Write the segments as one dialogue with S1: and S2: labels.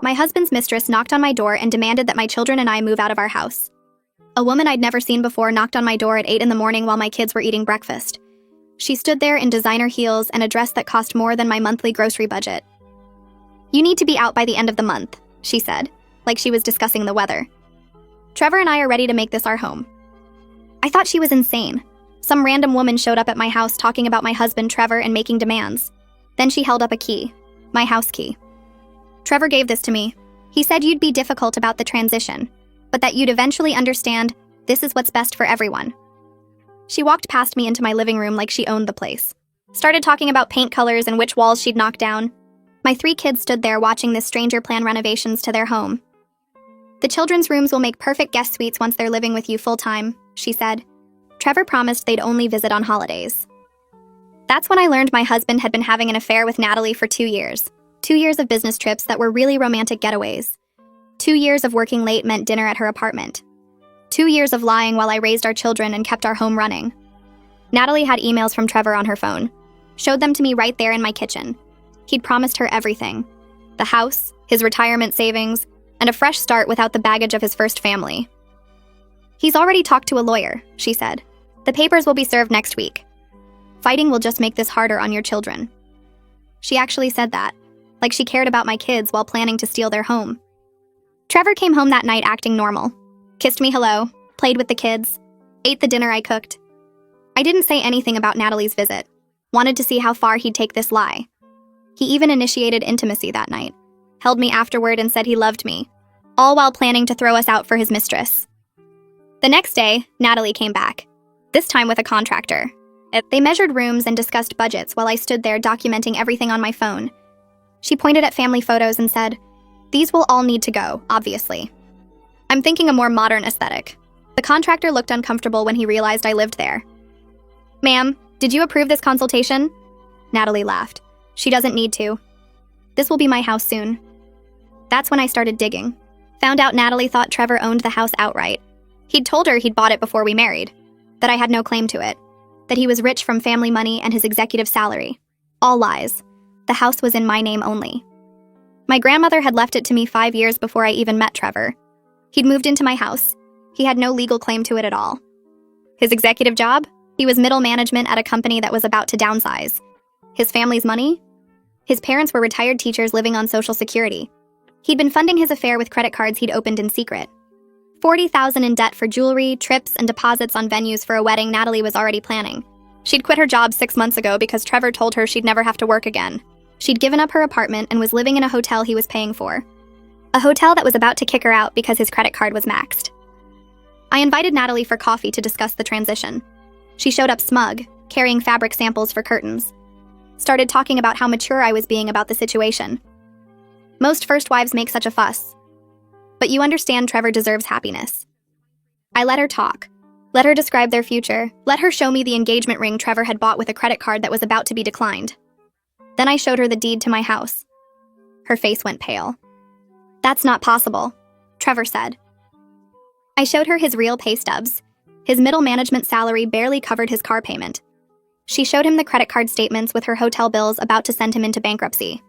S1: My husband's mistress knocked on my door and demanded that my children and I move out of our house. A woman I'd never seen before knocked on my door at 8 in the morning while my kids were eating breakfast. She stood there in designer heels and a dress that cost more than my monthly grocery budget. "You need to be out by the end of the month," she said, like she was discussing the weather. "Trevor and I are ready to make this our home." I thought she was insane. Some random woman showed up at my house talking about my husband Trevor and making demands. Then she held up a key, my house key. "Trevor gave this to me. He said you'd be difficult about the transition, but that you'd eventually understand this is what's best for everyone." She walked past me into my living room like she owned the place. Started talking about paint colors and which walls she'd knock down. My 3 kids stood there watching this stranger plan renovations to their home. "The children's rooms will make perfect guest suites once they're living with you full-time," she said. Trevor promised they'd only visit on holidays. That's when I learned my husband had been having an affair with Natalie for 2 years. 2 years of business trips that were really romantic getaways. 2 years of working late meant dinner at her apartment. 2 years of lying while I raised our children and kept our home running. Natalie had emails from Trevor on her phone. Showed them to me right there in my kitchen. He'd promised her everything. The house, his retirement savings, and a fresh start without the baggage of his first family. "He's already talked to a lawyer," she said. "The papers will be served next week. Fighting will just make this harder on your children." She actually said that, like she cared about my kids while planning to steal their home. Trevor came home that night acting normal. Kissed me hello, played with the kids, ate the dinner I cooked. I didn't say anything about Natalie's visit. Wanted to see how far he'd take this lie. He even initiated intimacy that night. Held me afterward and said he loved me, all while planning to throw us out for his mistress. The next day, Natalie came back, this time with a contractor. They measured rooms and discussed budgets while I stood there documenting everything on my phone. She pointed at family photos and said, "These will all need to go, obviously. I'm thinking a more modern aesthetic." The contractor looked uncomfortable when he realized I lived there. "Ma'am, did you approve this consultation?" Natalie laughed. "She doesn't need to. This will be my house soon." That's when I started digging. Found out Natalie thought Trevor owned the house outright. He'd told her he'd bought it before we married, that I had no claim to it, that he was rich from family money and his executive salary. All lies. The house was in my name only. My grandmother had left it to me 5 years before I even met Trevor. He'd moved into my house. He had no legal claim to it at all. His executive job? He was middle management at a company that was about to downsize. His family's money? His parents were retired teachers living on Social Security. He'd been funding his affair with credit cards he'd opened in secret. $40,000 in debt for jewelry, trips, and deposits on venues for a wedding Natalie was already planning. She'd quit her job 6 months ago because Trevor told her she'd never have to work again. She'd given up her apartment and was living in a hotel he was paying for. A hotel that was about to kick her out because his credit card was maxed. I invited Natalie for coffee to discuss the transition. She showed up smug, carrying fabric samples for curtains. Started talking about how mature I was being about the situation. Most first wives make such a fuss. But you understand Trevor deserves happiness. I let her talk. Let her describe their future. Let her show me the engagement ring Trevor had bought with a credit card that was about to be declined. Then I showed her the deed to my house. Her face went pale. "That's not possible," Trevor said. I showed her his real pay stubs. His middle management salary barely covered his car payment. She showed him the credit card statements with her hotel bills about to send him into bankruptcy.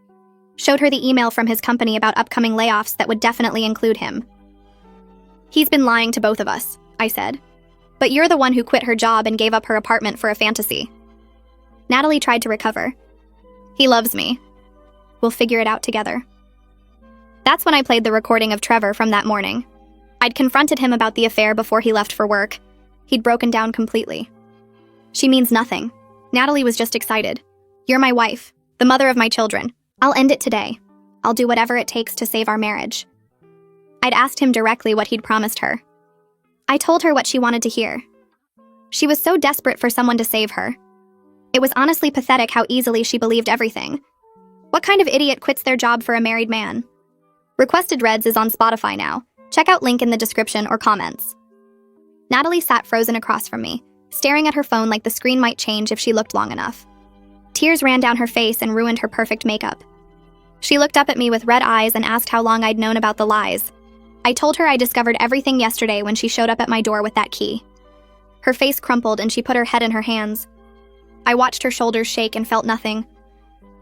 S1: Showed her the email from his company about upcoming layoffs that would definitely include him. "He's been lying to both of us," I said. "But you're the one who quit her job and gave up her apartment for a fantasy." Natalie tried to recover. "He loves me. We'll figure it out together." That's when I played the recording of Trevor from that morning. I'd confronted him about the affair before he left for work. He'd broken down completely. "She means nothing." Natalie was just excited. "You're my wife, the mother of my children. I'll end it today. I'll do whatever it takes to save our marriage." I'd asked him directly what he'd promised her. I told her what she wanted to hear. She was so desperate for someone to save her. It was honestly pathetic how easily she believed everything. What kind of idiot quits their job for a married man? Requested Reds is on Spotify now. Check out link in the description or comments. Natalie sat frozen across from me, staring at her phone like the screen might change if she looked long enough. Tears ran down her face and ruined her perfect makeup. She looked up at me with red eyes and asked how long I'd known about the lies. I told her I discovered everything yesterday when she showed up at my door with that key. Her face crumpled and she put her head in her hands. I watched her shoulders shake and felt nothing.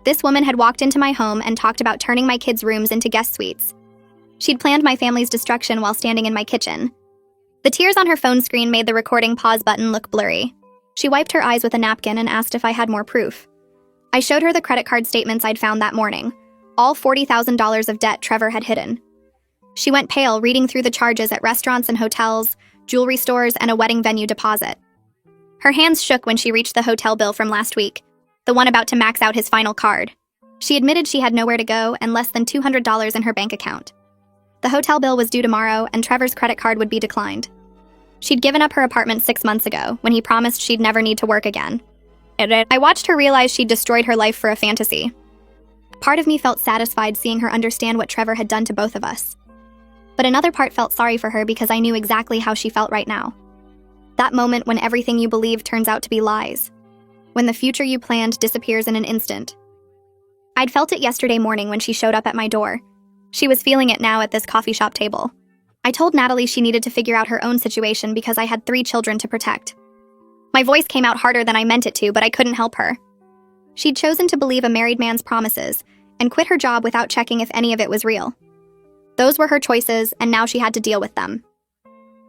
S1: This woman had walked into my home and talked about turning my kids' rooms into guest suites. She'd planned my family's destruction while standing in my kitchen. The tears on her phone screen made the recording pause button look blurry. She wiped her eyes with a napkin and asked if I had more proof. I showed her the credit card statements I'd found that morning, all $40,000 of debt Trevor had hidden. She went pale, reading through the charges at restaurants and hotels, jewelry stores, and a wedding venue deposit. Her hands shook when she reached the hotel bill from last week, the one about to max out his final card. She admitted she had nowhere to go and less than $200 in her bank account. The hotel bill was due tomorrow, and Trevor's credit card would be declined. She'd given up her apartment 6 months ago, when he promised she'd never need to work again. I watched her realize she'd destroyed her life for a fantasy. Part of me felt satisfied seeing her understand what Trevor had done to both of us. But another part felt sorry for her because I knew exactly how she felt right now. That moment when everything you believe turns out to be lies. When the future you planned disappears in an instant. I'd felt it yesterday morning when she showed up at my door. She was feeling it now at this coffee shop table. I told Natalie she needed to figure out her own situation because I had 3 children to protect. My voice came out harder than I meant it to, but I couldn't help her. She'd chosen to believe a married man's promises and quit her job without checking if any of it was real. Those were her choices, and now she had to deal with them.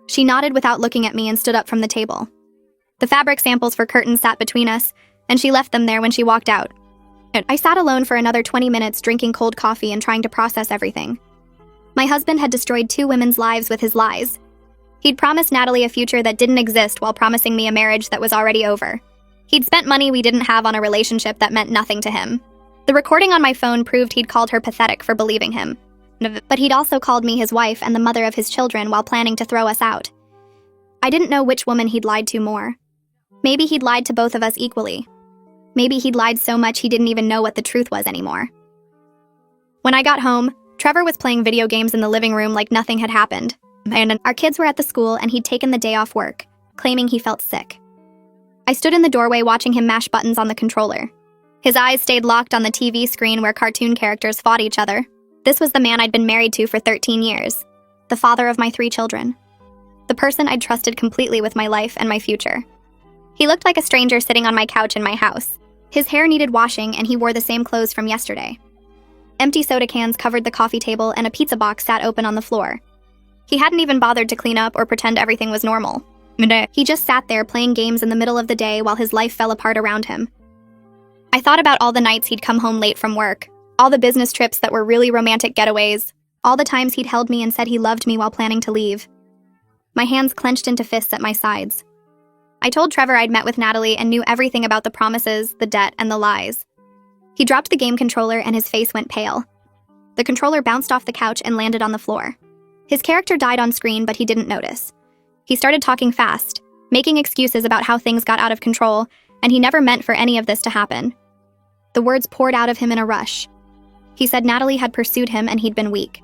S1: She nodded without looking at me and stood up from the table. The fabric samples for curtains sat between us, and she left them there when she walked out. I sat alone for another 20 minutes drinking cold coffee and trying to process everything. My husband had destroyed 2 women's lives with his lies. He'd promised Natalie a future that didn't exist while promising me a marriage that was already over. He'd spent money we didn't have on a relationship that meant nothing to him. The recording on my phone proved he'd called her pathetic for believing him. But he'd also called me his wife and the mother of his children while planning to throw us out. I didn't know which woman he'd lied to more. Maybe he'd lied to both of us equally. Maybe he'd lied so much he didn't even know what the truth was anymore. When I got home, Trevor was playing video games in the living room like nothing had happened. And our kids were at the school and he'd taken the day off work, claiming he felt sick. I stood in the doorway watching him mash buttons on the controller. His eyes stayed locked on the TV screen where cartoon characters fought each other. This was the man I'd been married to for 13 years, the father of my 3 children. The person I'd trusted completely with my life and my future. He looked like a stranger sitting on my couch in my house. His hair needed washing and he wore the same clothes from yesterday. Empty soda cans covered the coffee table and a pizza box sat open on the floor. He hadn't even bothered to clean up or pretend everything was normal. He just sat there playing games in the middle of the day while his life fell apart around him. I thought about all the nights he'd come home late from work, all the business trips that were really romantic getaways, all the times he'd held me and said he loved me while planning to leave. My hands clenched into fists at my sides. I told Trevor I'd met with Natalie and knew everything about the promises, the debt, and the lies. He dropped the game controller and his face went pale. The controller bounced off the couch and landed on the floor. His character died on screen, but he didn't notice. He started talking fast, making excuses about how things got out of control, and he never meant for any of this to happen. The words poured out of him in a rush. He said Natalie had pursued him and he'd been weak.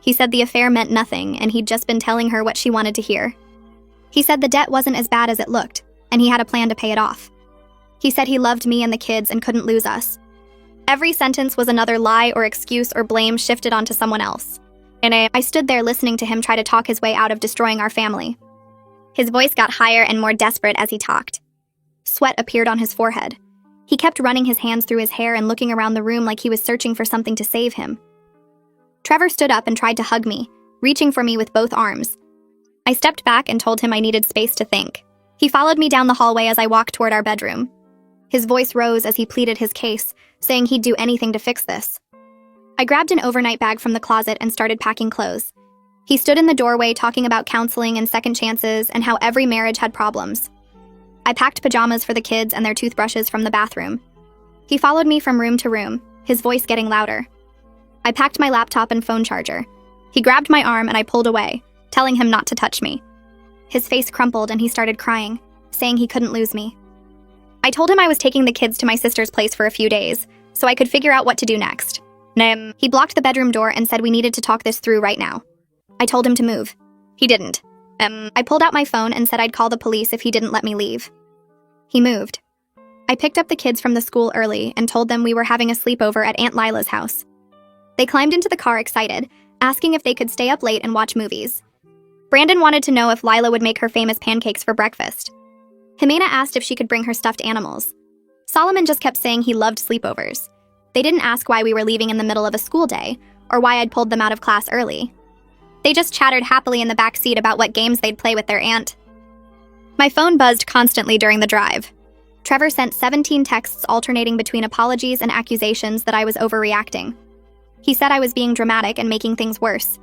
S1: He said the affair meant nothing and he'd just been telling her what she wanted to hear. He said the debt wasn't as bad as it looked, and he had a plan to pay it off. He said he loved me and the kids and couldn't lose us. Every sentence was another lie or excuse or blame shifted onto someone else. And I stood there listening to him try to talk his way out of destroying our family. His voice got higher and more desperate as he talked. Sweat appeared on his forehead. He kept running his hands through his hair and looking around the room like he was searching for something to save him. Trevor stood up and tried to hug me, reaching for me with both arms. I stepped back and told him I needed space to think. He followed me down the hallway as I walked toward our bedroom. His voice rose as he pleaded his case, saying he'd do anything to fix this. I grabbed an overnight bag from the closet and started packing clothes. He stood in the doorway talking about counseling and second chances and how every marriage had problems. I packed pajamas for the kids and their toothbrushes from the bathroom. He followed me from room to room, his voice getting louder. I packed my laptop and phone charger. He grabbed my arm and I pulled away, telling him not to touch me. His face crumpled and he started crying, saying he couldn't lose me. I told him I was taking the kids to my sister's place for a few days, so I could figure out what to do next. He blocked the bedroom door and said we needed to talk this through right now. I told him to move. He didn't. I pulled out my phone and said I'd call the police if he didn't let me leave. He moved. I picked up the kids from the school early and told them we were having a sleepover at Aunt Lila's house. They climbed into the car excited, asking if they could stay up late and watch movies. Brandon wanted to know if Lila would make her famous pancakes for breakfast. Jimena asked if she could bring her stuffed animals. Solomon just kept saying he loved sleepovers. They didn't ask why we were leaving in the middle of a school day, or why I'd pulled them out of class early. They just chattered happily in the back seat about what games they'd play with their aunt. My phone buzzed constantly during the drive. Trevor sent 17 texts alternating between apologies and accusations that I was overreacting. He said I was being dramatic and making things worse.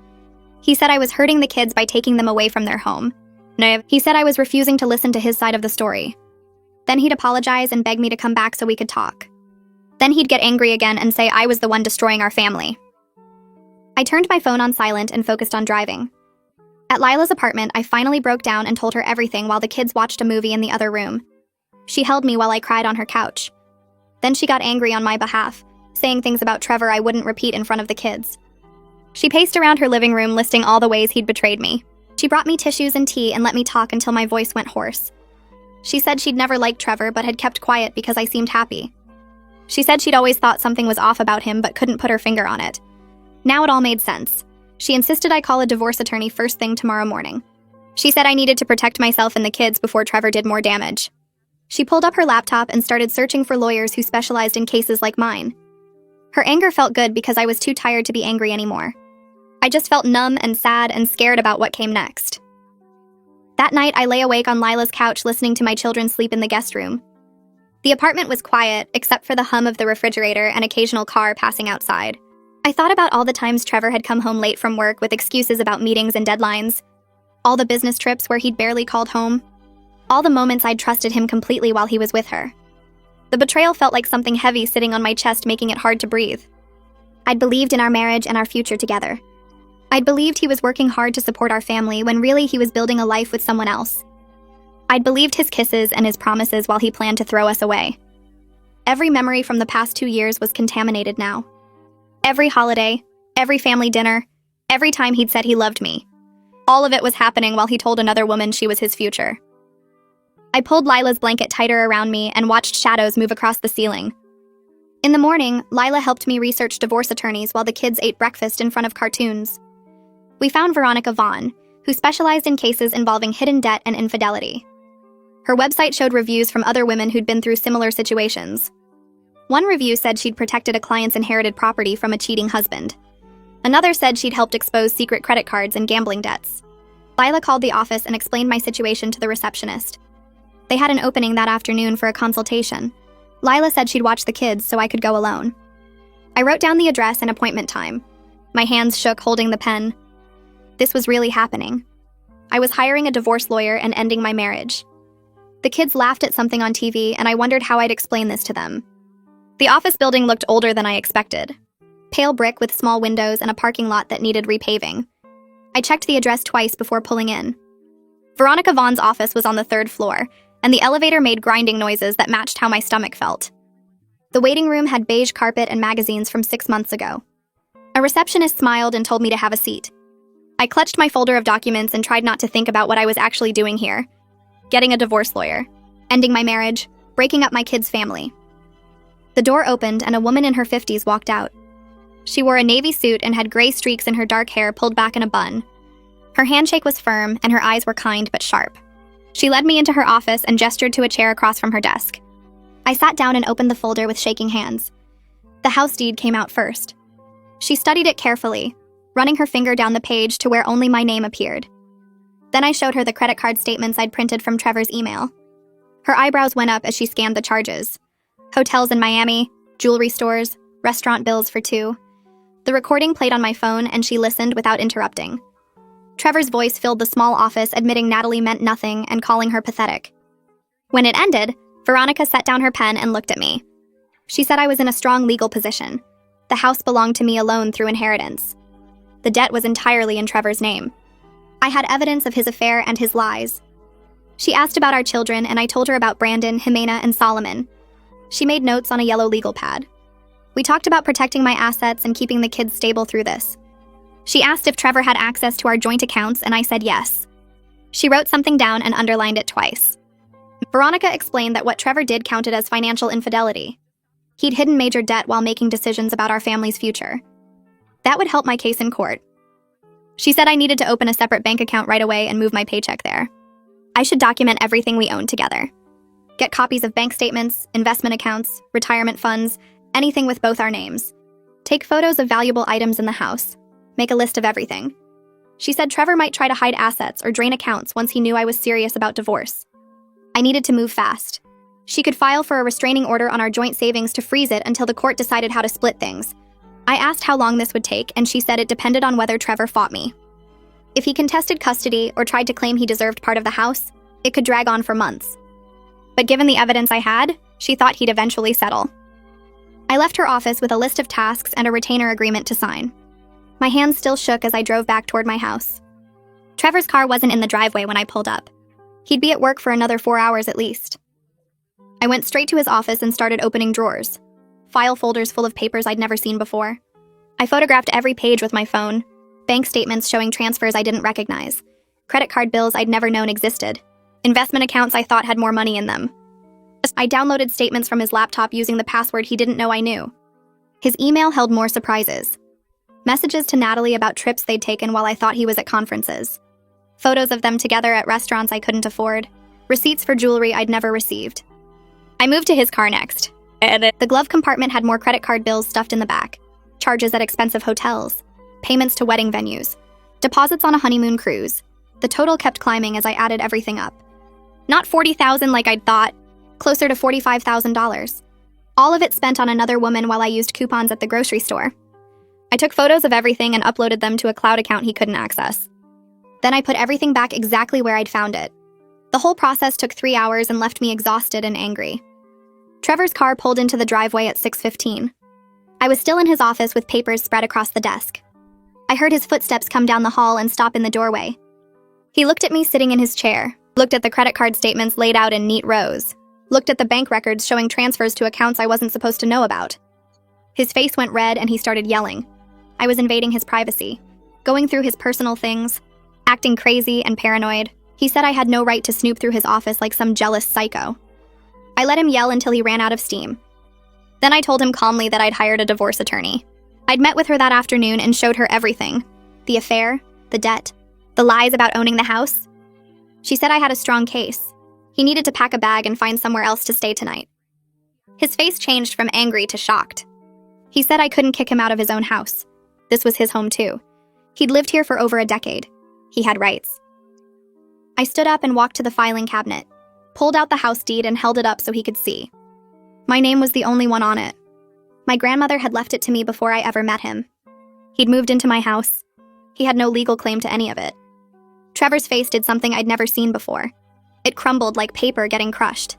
S1: He said I was hurting the kids by taking them away from their home. No, he said I was refusing to listen to his side of the story. Then he'd apologize and beg me to come back so we could talk. Then he'd get angry again and say I was the one destroying our family. I turned my phone on silent and focused on driving. At Lila's apartment, I finally broke down and told her everything while the kids watched a movie in the other room. She held me while I cried on her couch. Then she got angry on my behalf, saying things about Trevor I wouldn't repeat in front of the kids. She paced around her living room listing all the ways he'd betrayed me. She brought me tissues and tea and let me talk until my voice went hoarse. She said she'd never liked Trevor but had kept quiet because I seemed happy. She said she'd always thought something was off about him but couldn't put her finger on it. Now it all made sense. She insisted I call a divorce attorney first thing tomorrow morning. She said I needed to protect myself and the kids before Trevor did more damage. She pulled up her laptop and started searching for lawyers who specialized in cases like mine. Her anger felt good because I was too tired to be angry anymore. I just felt numb and sad and scared about what came next. That night, I lay awake on Lila's couch listening to my children sleep in the guest room. The apartment was quiet, except for the hum of the refrigerator and occasional car passing outside. I thought about all the times Trevor had come home late from work with excuses about meetings and deadlines, all the business trips where he'd barely called home, all the moments I'd trusted him completely while he was with her. The betrayal felt like something heavy sitting on my chest, making it hard to breathe. I'd believed in our marriage and our future together. I'd believed he was working hard to support our family when really he was building a life with someone else. I'd believed his kisses and his promises while he planned to throw us away. Every memory from the past 2 years was contaminated now. Every holiday, every family dinner, every time he'd said he loved me. All of it was happening while he told another woman she was his future. I pulled Lila's blanket tighter around me and watched shadows move across the ceiling. In the morning, Lila helped me research divorce attorneys while the kids ate breakfast in front of cartoons. We found Veronica Vaughn, who specialized in cases involving hidden debt and infidelity. Her website showed reviews from other women who'd been through similar situations. One review said she'd protected a client's inherited property from a cheating husband. Another said she'd helped expose secret credit cards and gambling debts. Lila called the office and explained my situation to the receptionist. They had an opening that afternoon for a consultation. Lila said she'd watch the kids so I could go alone. I wrote down the address and appointment time. My hands shook holding the pen. This was really happening. I was hiring a divorce lawyer and ending my marriage. The kids laughed at something on TV, and I wondered how I'd explain this to them. The office building looked older than I expected. Pale brick with small windows and a parking lot that needed repaving. I checked the address twice before pulling in. Veronica Vaughn's office was on the 3rd floor, and the elevator made grinding noises that matched how my stomach felt. The waiting room had beige carpet and magazines from 6 months ago. A receptionist smiled and told me to have a seat. I clutched my folder of documents and tried not to think about what I was actually doing here. Getting a divorce lawyer, ending my marriage, breaking up my kids' family. The door opened and a woman in her 50s walked out. She wore a navy suit and had gray streaks in her dark hair pulled back in a bun. Her handshake was firm and her eyes were kind but sharp. She led me into her office and gestured to a chair across from her desk. I sat down and opened the folder with shaking hands. The house deed came out first. She studied it carefully, running her finger down the page to where only my name appeared. Then I showed her the credit card statements I'd printed from Trevor's email. Her eyebrows went up as she scanned the charges. Hotels in Miami, jewelry stores, restaurant bills for 2. The recording played on my phone and she listened without interrupting. Trevor's voice filled the small office, admitting Natalie meant nothing and calling her pathetic. When it ended, Veronica set down her pen and looked at me. She said I was in a strong legal position. The house belonged to me alone through inheritance. The debt was entirely in Trevor's name. I had evidence of his affair and his lies. She asked about our children, and I told her about Brandon, Jimena, and Solomon. She made notes on a yellow legal pad. We talked about protecting my assets and keeping the kids stable through this. She asked if Trevor had access to our joint accounts, and I said yes. She wrote something down and underlined it twice. Veronica explained that what Trevor did counted as financial infidelity. He'd hidden major debt while making decisions about our family's future. That would help my case in court. She said I needed to open a separate bank account right away and move my paycheck there. I should document everything we owned together. Get copies of bank statements, investment accounts, retirement funds, anything with both our names. Take photos of valuable items in the house. Make a list of everything. She said Trevor might try to hide assets or drain accounts once he knew I was serious about divorce. I needed to move fast. She could file for a restraining order on our joint savings to freeze it until the court decided how to split things. I asked how long this would take, and she said it depended on whether Trevor fought me. If he contested custody or tried to claim he deserved part of the house, it could drag on for months. But given the evidence I had, she thought he'd eventually settle. I left her office with a list of tasks and a retainer agreement to sign. My hands still shook as I drove back toward my house. Trevor's car wasn't in the driveway when I pulled up. He'd be at work for another 4 hours at least. I went straight to his office and started opening drawers. File folders full of papers I'd never seen before. I photographed every page with my phone. Bank statements showing transfers I didn't recognize. Credit card bills I'd never known existed. Investment accounts I thought had more money in them. I downloaded statements from his laptop using the password he didn't know I knew. His email held more surprises. Messages to Natalie about trips they'd taken while I thought he was at conferences. Photos of them together at restaurants I couldn't afford. Receipts for jewelry I'd never received. I moved to his car next. The glove compartment had more credit card bills stuffed in the back. Charges at expensive hotels. Payments to wedding venues. Deposits on a honeymoon cruise. The total kept climbing as I added everything up. Not $40,000 like I'd thought. Closer to $45,000. All of it spent on another woman while I used coupons at the grocery store. I took photos of everything and uploaded them to a cloud account he couldn't access. Then I put everything back exactly where I'd found it. The whole process took 3 hours and left me exhausted and angry. Trevor's car pulled into the driveway at 6:15. I was still in his office with papers spread across the desk. I heard his footsteps come down the hall and stop in the doorway. He looked at me sitting in his chair, looked at the credit card statements laid out in neat rows, looked at the bank records showing transfers to accounts I wasn't supposed to know about. His face went red and he started yelling. I was invading his privacy, going through his personal things, acting crazy and paranoid. He said I had no right to snoop through his office like some jealous psycho. I let him yell until he ran out of steam. Then I told him calmly that I'd hired a divorce attorney. I'd met with her that afternoon and showed her everything. The affair, the debt, the lies about owning the house. She said I had a strong case. He needed to pack a bag and find somewhere else to stay tonight. His face changed from angry to shocked. He said I couldn't kick him out of his own house. This was his home too. He'd lived here for over a decade. He had rights. I stood up and walked to the filing cabinet, pulled out the house deed and held it up so he could see. My name was the only one on it. My grandmother had left it to me before I ever met him. He'd moved into my house. He had no legal claim to any of it. Trevor's face did something I'd never seen before. It crumbled like paper getting crushed.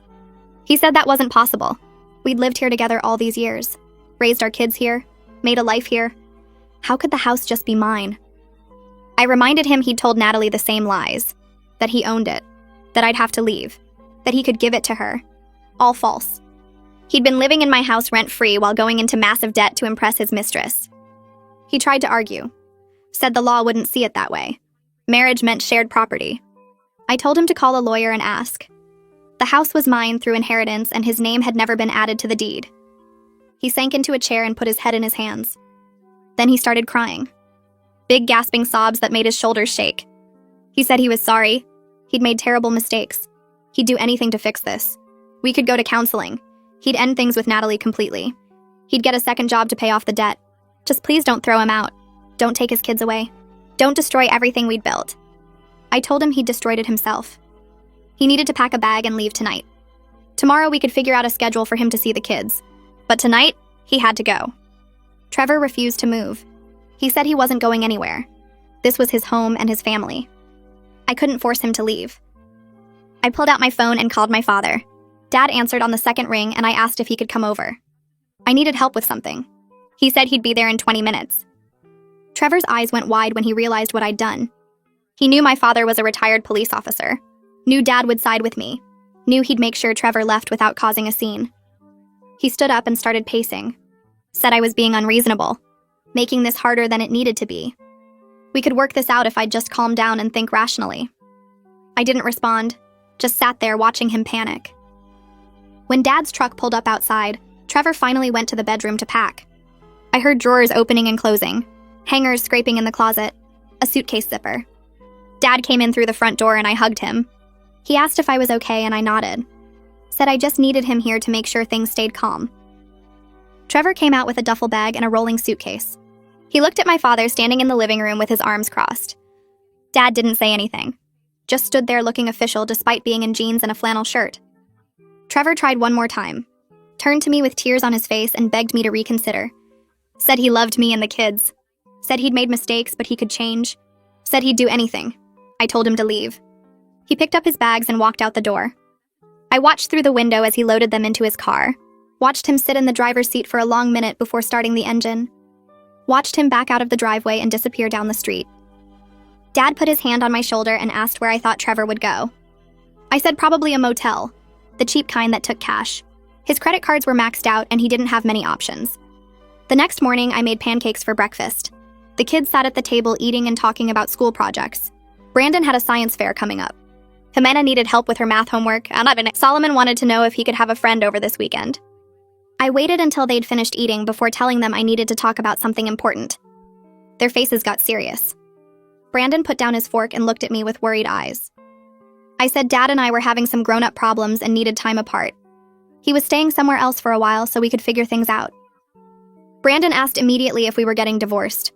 S1: He said that wasn't possible. We'd lived here together all these years, raised our kids here, made a life here. How could the house just be mine? I reminded him he'd told Natalie the same lies, that he owned it, that I'd have to leave, that he could give it to her. All false. He'd been living in my house rent-free while going into massive debt to impress his mistress. He tried to argue, said the law wouldn't see it that way. Marriage meant shared property. I told him to call a lawyer and ask. The house was mine through inheritance and his name had never been added to the deed. He sank into a chair and put his head in his hands. Then he started crying. Big gasping sobs that made his shoulders shake. He said he was sorry. He'd made terrible mistakes. He'd do anything to fix this. We could go to counseling. He'd end things with Natalie completely. He'd get a second job to pay off the debt. Just please don't throw him out. Don't take his kids away. Don't destroy everything we'd built. I told him he'd destroyed it himself. He needed to pack a bag and leave tonight. Tomorrow we could figure out a schedule for him to see the kids. But tonight, he had to go. Trevor refused to move. He said he wasn't going anywhere. This was his home and his family. I couldn't force him to leave. I pulled out my phone and called my father. Dad answered on the second ring and I asked if he could come over. I needed help with something. He said he'd be there in 20 minutes. Trevor's eyes went wide when he realized what I'd done. He knew my father was a retired police officer. Knew Dad would side with me. Knew he'd make sure Trevor left without causing a scene. He stood up and started pacing. Said I was being unreasonable, making this harder than it needed to be. We could work this out if I'd just calm down and think rationally. I didn't respond, just sat there watching him panic. When Dad's truck pulled up outside, Trevor finally went to the bedroom to pack. I heard drawers opening and closing, hangers scraping in the closet, a suitcase zipper. Dad came in through the front door and I hugged him. He asked if I was okay and I nodded. Said I just needed him here to make sure things stayed calm. Trevor came out with a duffel bag and a rolling suitcase. He looked at my father standing in the living room with his arms crossed. Dad didn't say anything, just stood there looking official despite being in jeans and a flannel shirt. Trevor tried one more time, turned to me with tears on his face and begged me to reconsider. Said he loved me and the kids. Said he'd made mistakes but he could change. Said he'd do anything. I told him to leave. He picked up his bags and walked out the door. I watched through the window as he loaded them into his car. Watched him sit in the driver's seat for a long minute before starting the engine. Watched him back out of the driveway and disappear down the street. Dad put his hand on my shoulder and asked where I thought Trevor would go. I said probably a motel, the cheap kind that took cash. His credit cards were maxed out and he didn't have many options. The next morning, I made pancakes for breakfast. The kids sat at the table eating and talking about school projects. Brandon had a science fair coming up. Jimena needed help with her math homework, and Solomon wanted to know if he could have a friend over this weekend. I waited until they'd finished eating before telling them I needed to talk about something important. Their faces got serious. Brandon put down his fork and looked at me with worried eyes. I said Dad and I were having some grown-up problems and needed time apart. He was staying somewhere else for a while so we could figure things out. Brandon asked immediately if we were getting divorced.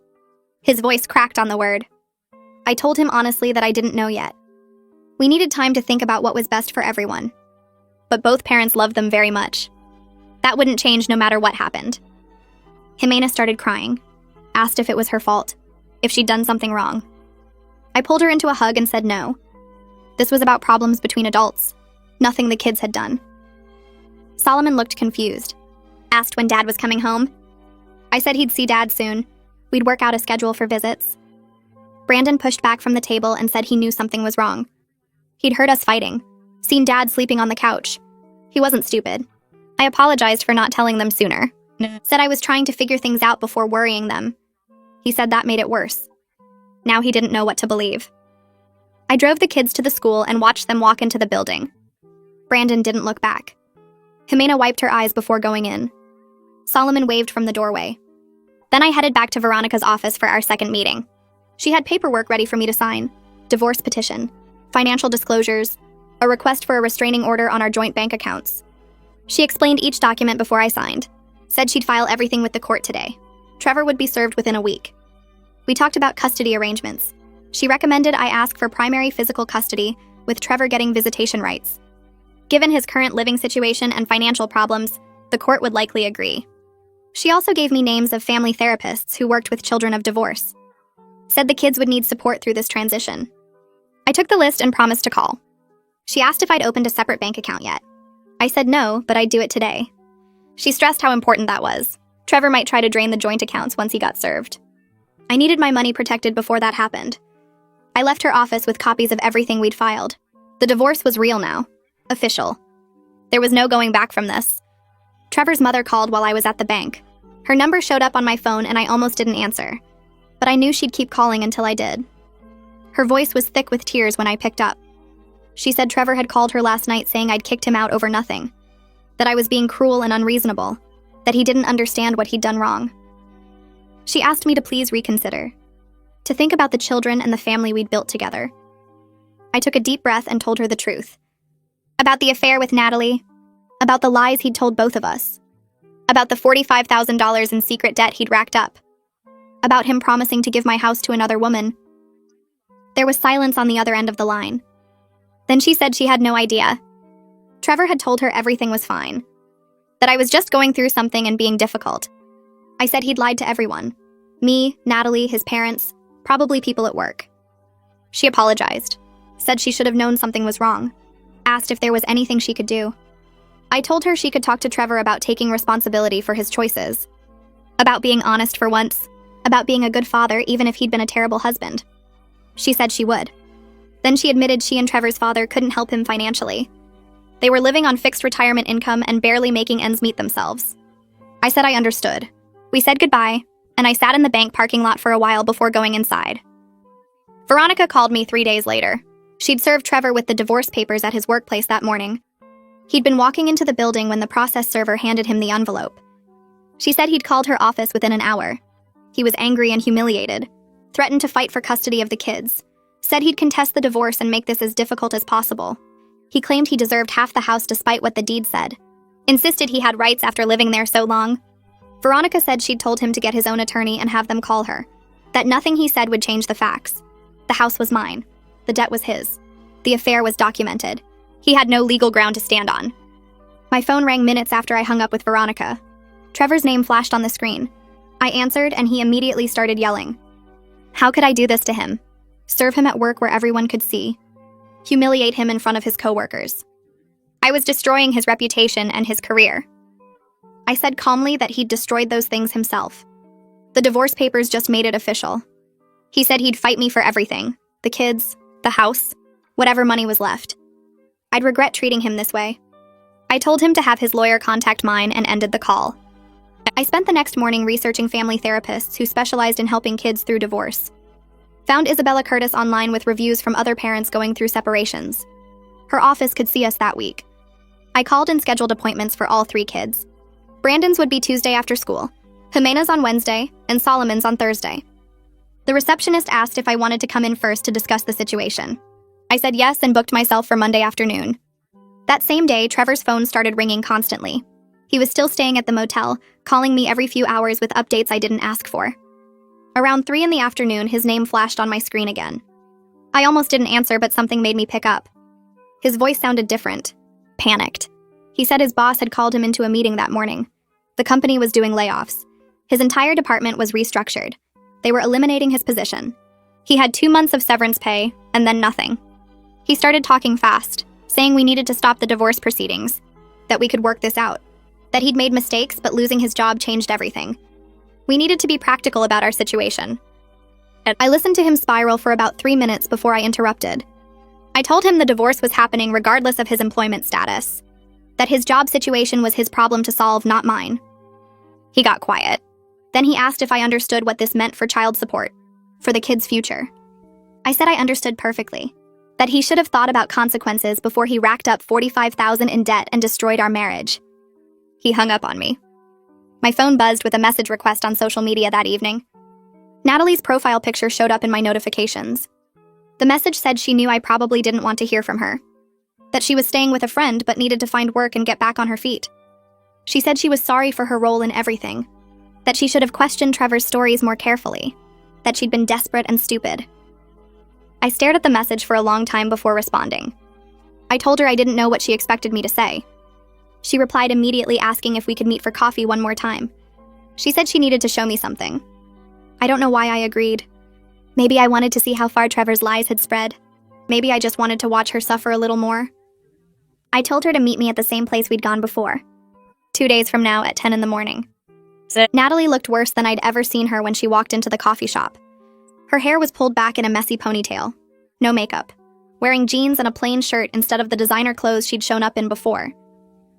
S1: His voice cracked on the word. I told him honestly that I didn't know yet. We needed time to think about what was best for everyone. But both parents loved them very much. That wouldn't change no matter what happened. Jimena started crying, asked if it was her fault, if she'd done something wrong. I pulled her into a hug and said no. This was about problems between adults, nothing the kids had done. Solomon looked confused, asked when Dad was coming home. I said he'd see Dad soon. We'd work out a schedule for visits. Brandon pushed back from the table and said he knew something was wrong. He'd heard us fighting, seen Dad sleeping on the couch. He wasn't stupid. I apologized for not telling them sooner. Said I was trying to figure things out before worrying them. He said that made it worse. Now he didn't know what to believe. I drove the kids to the school and watched them walk into the building. Brandon didn't look back. Jimena wiped her eyes before going in. Solomon waved from the doorway. Then I headed back to Veronica's office for our second meeting. She had paperwork ready for me to sign. Divorce petition, financial disclosures, a request for a restraining order on our joint bank accounts. She explained each document before I signed. Said she'd file everything with the court today. Trevor would be served within a week. We talked about custody arrangements. She recommended I ask for primary physical custody, with Trevor getting visitation rights. Given his current living situation and financial problems, the court would likely agree. She also gave me names of family therapists who worked with children of divorce. Said the kids would need support through this transition. I took the list and promised to call. She asked if I'd opened a separate bank account yet. I said no, but I'd do it today. She stressed how important that was. Trevor might try to drain the joint accounts once he got served. I needed my money protected before that happened. I left her office with copies of everything we'd filed. The divorce was real now. Official. There was no going back from this. Trevor's mother called while I was at the bank. Her number showed up on my phone and I almost didn't answer. But I knew she'd keep calling until I did. Her voice was thick with tears when I picked up. She said Trevor had called her last night saying I'd kicked him out over nothing. That I was being cruel and unreasonable. That he didn't understand what he'd done wrong. She asked me to please reconsider. To think about the children and the family we'd built together. I took a deep breath and told her the truth. About the affair with Natalie. About the lies he'd told both of us. About the $45,000 in secret debt he'd racked up. About him promising to give my house to another woman. There was silence on the other end of the line. Then she said she had no idea. Trevor had told her everything was fine. That I was just going through something and being difficult. I said he'd lied to everyone. Me, Natalie, his parents, probably people at work. She apologized. Said she should have known something was wrong. Asked if there was anything she could do. I told her she could talk to Trevor about taking responsibility for his choices. About being honest for once. About being a good father even if he'd been a terrible husband. She said she would. Then she admitted she and Trevor's father couldn't help him financially. They were living on fixed retirement income and barely making ends meet themselves. I said I understood. We said goodbye, and I sat in the bank parking lot for a while before going inside. Veronica called me 3 days later. She'd served Trevor with the divorce papers at his workplace that morning. He'd been walking into the building when the process server handed him the envelope. She said he'd called her office within an hour. He was angry and humiliated, threatened to fight for custody of the kids, said he'd contest the divorce and make this as difficult as possible. He claimed he deserved half the house despite what the deed said, insisted he had rights after living there so long. Veronica said she'd told him to get his own attorney and have them call her, that nothing he said would change the facts. The house was mine. The debt was his. The affair was documented. He had no legal ground to stand on. My phone rang minutes after I hung up with Veronica. Trevor's name flashed on the screen. I answered, and he immediately started yelling. How could I do this to him? Serve him at work where everyone could see? Humiliate him in front of his coworkers? I was destroying his reputation and his career. I said calmly that he'd destroyed those things himself. The divorce papers just made it official. He said he'd fight me for everything. The kids, the house, whatever money was left. I'd regret treating him this way. I told him to have his lawyer contact mine and ended the call. I spent the next morning researching family therapists who specialized in helping kids through divorce. Found Isabella Curtis online with reviews from other parents going through separations. Her office could see us that week. I called and scheduled appointments for all 3 kids. Brandon's would be Tuesday after school, Jimena's on Wednesday, and Solomon's on Thursday. The receptionist asked if I wanted to come in first to discuss the situation. I said yes and booked myself for Monday afternoon. That same day, Trevor's phone started ringing constantly. He was still staying at the motel, calling me every few hours with updates I didn't ask for. Around 3 in the afternoon, his name flashed on my screen again. I almost didn't answer, but something made me pick up. His voice sounded different. Panicked. He said his boss had called him into a meeting that morning. The company was doing layoffs. His entire department was restructured. They were eliminating his position. He had 2 months of severance pay, and then nothing. He started talking fast, saying we needed to stop the divorce proceedings, that we could work this out, that he'd made mistakes, but losing his job changed everything. We needed to be practical about our situation. I listened to him spiral for about 3 minutes before I interrupted. I told him the divorce was happening regardless of his employment status, that his job situation was his problem to solve, not mine. He got quiet. Then he asked if I understood what this meant for child support, for the kids' future. I said I understood perfectly, that he should have thought about consequences before he racked up $45,000 in debt and destroyed our marriage. He hung up on me. My phone buzzed with a message request on social media that evening. Natalie's profile picture showed up in my notifications. The message said she knew I probably didn't want to hear from her, that she was staying with a friend but needed to find work and get back on her feet. She said she was sorry for her role in everything, that she should have questioned Trevor's stories more carefully, that she'd been desperate and stupid. I stared at the message for a long time before responding. I told her I didn't know what she expected me to say. She replied immediately asking if we could meet for coffee one more time. She said she needed to show me something. I don't know why I agreed. Maybe I wanted to see how far Trevor's lies had spread. Maybe I just wanted to watch her suffer a little more. I told her to meet me at the same place we'd gone before, 2 days from now at 10 in the morning. Natalie looked worse than I'd ever seen her when she walked into the coffee shop. Her hair was pulled back in a messy ponytail, no makeup, wearing jeans and a plain shirt instead of the designer clothes she'd shown up in before.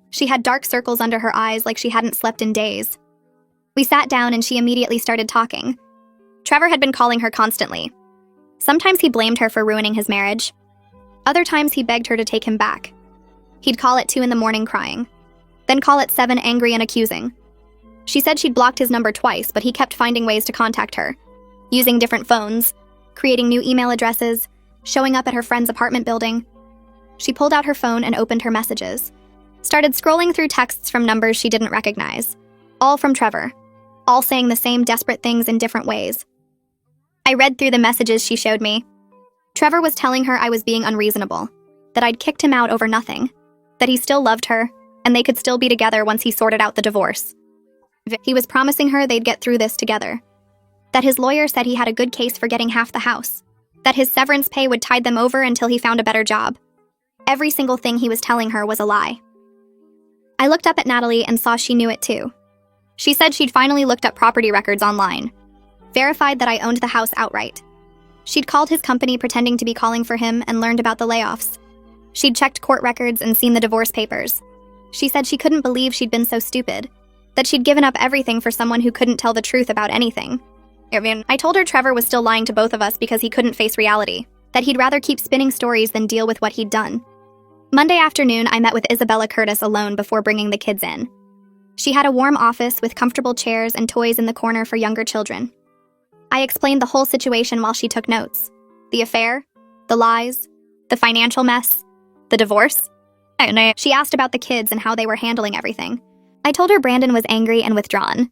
S1: She had dark circles under her eyes like she hadn't slept in days. We sat down and she immediately started talking. Trevor had been calling her constantly. Sometimes he blamed her for ruining his marriage. Other times he begged her to take him back. He'd call at 2 in the morning crying, then call at 7 angry and accusing. She said she'd blocked his number twice, but he kept finding ways to contact her, using different phones, creating new email addresses, showing up at her friend's apartment building. She pulled out her phone and opened her messages, started scrolling through texts from numbers she didn't recognize, all from Trevor, all saying the same desperate things in different ways. I read through the messages she showed me. Trevor was telling her I was being unreasonable, that I'd kicked him out over nothing, that he still loved her, and they could still be together once he sorted out the divorce. He was promising her they'd get through this together, that his lawyer said he had a good case for getting half the house, that his severance pay would tide them over until he found a better job. Every single thing he was telling her was a lie. I looked up at Natalie and saw she knew it too. She said she'd finally looked up property records online, verified that I owned the house outright. She'd called his company pretending to be calling for him and learned about the layoffs. She'd checked court records and seen the divorce papers. She said she couldn't believe she'd been so stupid, that she'd given up everything for someone who couldn't tell the truth about anything. I told her Trevor was still lying to both of us because he couldn't face reality, that he'd rather keep spinning stories than deal with what he'd done. Monday afternoon, I met with Isabella Curtis alone before bringing the kids in. She had a warm office with comfortable chairs and toys in the corner for younger children. I explained the whole situation while she took notes. The affair, the lies, the financial mess, the divorce. She asked about the kids and how they were handling everything. I told her Brandon was angry and withdrawn.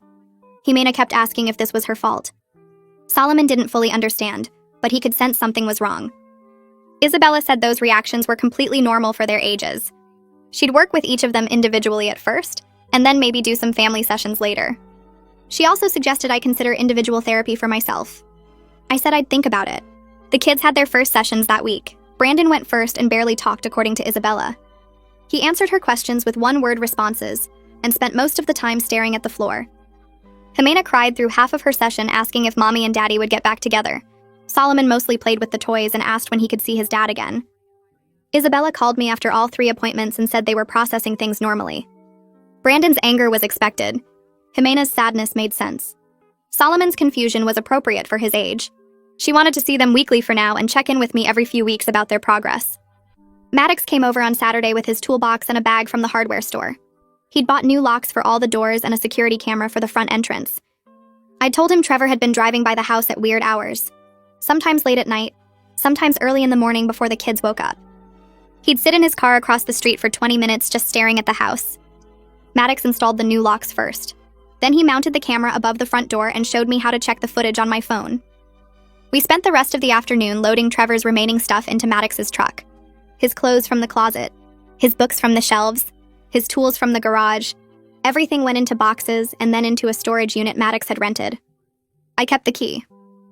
S1: Jimena kept asking if this was her fault. Solomon didn't fully understand, but he could sense something was wrong. Isabella said those reactions were completely normal for their ages. She'd work with each of them individually at first, and then maybe do some family sessions later. She also suggested I consider individual therapy for myself. I said I'd think about it. The kids had their first sessions that week. Brandon went first and barely talked, according to Isabella. He answered her questions with one-word responses and spent most of the time staring at the floor. Jimena cried through half of her session, asking if Mommy and Daddy would get back together. Solomon mostly played with the toys and asked when he could see his dad again. Isabella called me after all 3 appointments and said they were processing things normally. Brandon's anger was expected. Jimena's sadness made sense. Solomon's confusion was appropriate for his age. She wanted to see them weekly for now and check in with me every few weeks about their progress. Maddox came over on Saturday with his toolbox and a bag from the hardware store. He'd bought new locks for all the doors and a security camera for the front entrance. I'd told him Trevor had been driving by the house at weird hours. Sometimes late at night, sometimes early in the morning before the kids woke up. He'd sit in his car across the street for 20 minutes just staring at the house. Maddox installed the new locks first. Then he mounted the camera above the front door and showed me how to check the footage on my phone. We spent the rest of the afternoon loading Trevor's remaining stuff into Maddox's truck. His clothes from the closet, his books from the shelves, his tools from the garage. Everything went into boxes and then into a storage unit Maddox had rented. I kept the key.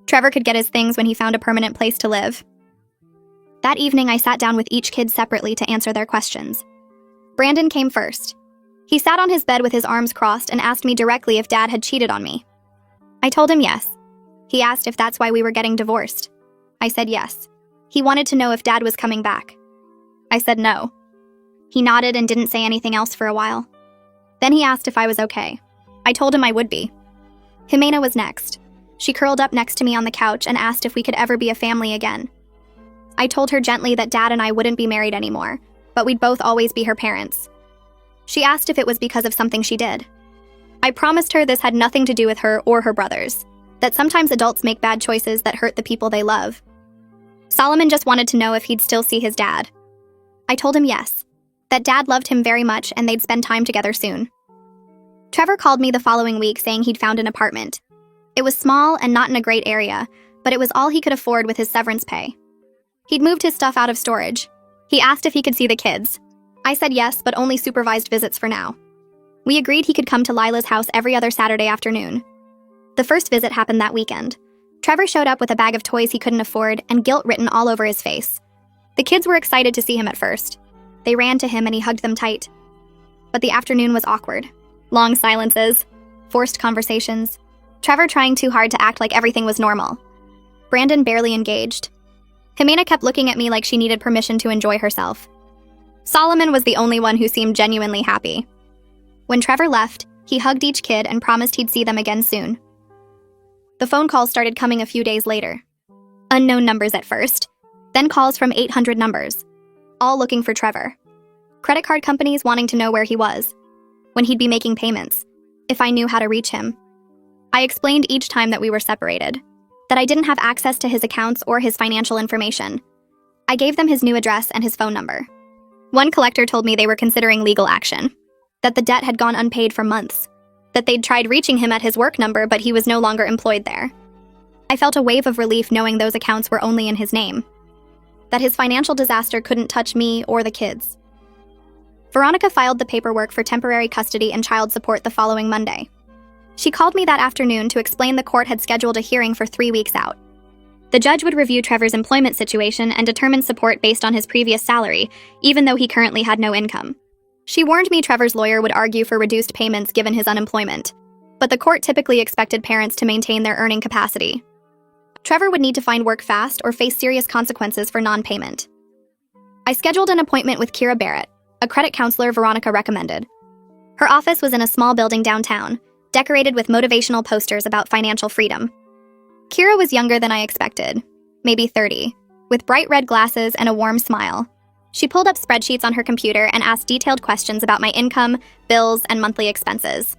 S1: Trevor could get his things when he found a permanent place to live. That evening, I sat down with each kid separately to answer their questions. Brandon came first. He sat on his bed with his arms crossed and asked me directly if Dad had cheated on me. I told him yes. He asked if that's why we were getting divorced. I said yes. He wanted to know if Dad was coming back. I said no. He nodded and didn't say anything else for a while. Then he asked if I was okay. I told him I would be. Jimena was next. She curled up next to me on the couch and asked if we could ever be a family again. I told her gently that Dad and I wouldn't be married anymore, but we'd both always be her parents. She asked if it was because of something she did. I promised her this had nothing to do with her or her brothers, that sometimes adults make bad choices that hurt the people they love. Solomon just wanted to know if he'd still see his dad. I told him yes, that Dad loved him very much and they'd spend time together soon. Trevor called me the following week saying he'd found an apartment. It was small and not in a great area, but it was all he could afford with his severance pay. He'd moved his stuff out of storage. He asked if he could see the kids. I said yes, but only supervised visits for now. We agreed he could come to Lila's house every other Saturday afternoon. The first visit happened that weekend. Trevor showed up with a bag of toys he couldn't afford and guilt written all over his face. The kids were excited to see him at first. They ran to him and he hugged them tight. But the afternoon was awkward. Long silences, forced conversations, Trevor trying too hard to act like everything was normal. Brandon barely engaged. Jimena kept looking at me like she needed permission to enjoy herself. Solomon was the only one who seemed genuinely happy. When Trevor left, he hugged each kid and promised he'd see them again soon. The phone calls started coming a few days later. Unknown numbers at first, then calls from 800 numbers, all looking for Trevor. Credit card companies wanting to know where he was, when he'd be making payments, if I knew how to reach him. I explained each time that we were separated, that I didn't have access to his accounts or his financial information. I gave them his new address and his phone number. One collector told me they were considering legal action, that the debt had gone unpaid for months, that they'd tried reaching him at his work number but he was no longer employed there. I felt a wave of relief knowing those accounts were only in his name, that his financial disaster couldn't touch me or the kids. Veronica filed the paperwork for temporary custody and child support the following Monday. She called me that afternoon to explain the court had scheduled a hearing for 3 weeks out. The judge would review Trevor's employment situation and determine support based on his previous salary, even though he currently had no income. She warned me Trevor's lawyer would argue for reduced payments given his unemployment, but the court typically expected parents to maintain their earning capacity. Trevor would need to find work fast or face serious consequences for non-payment. I scheduled an appointment with Kira Barrett, a credit counselor Veronica recommended. Her office was in a small building downtown, decorated with motivational posters about financial freedom. Kira was younger than I expected, maybe 30, with bright red glasses and a warm smile. She pulled up spreadsheets on her computer and asked detailed questions about my income, bills, and monthly expenses.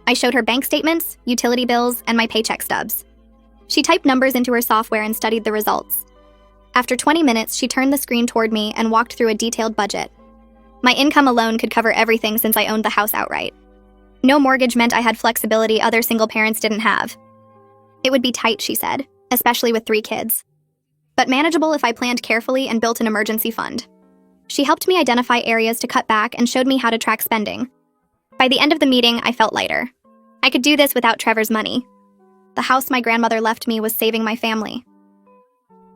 S1: I showed her bank statements, utility bills, and my paycheck stubs. She typed numbers into her software and studied the results. After 20 minutes, she turned the screen toward me and walked through a detailed budget. My income alone could cover everything since I owned the house outright. No mortgage meant I had flexibility other single parents didn't have. It would be tight, she said, especially with 3 kids. But manageable if I planned carefully and built an emergency fund. She helped me identify areas to cut back and showed me how to track spending. By the end of the meeting, I felt lighter. I could do this without Trevor's money. The house my grandmother left me was saving my family.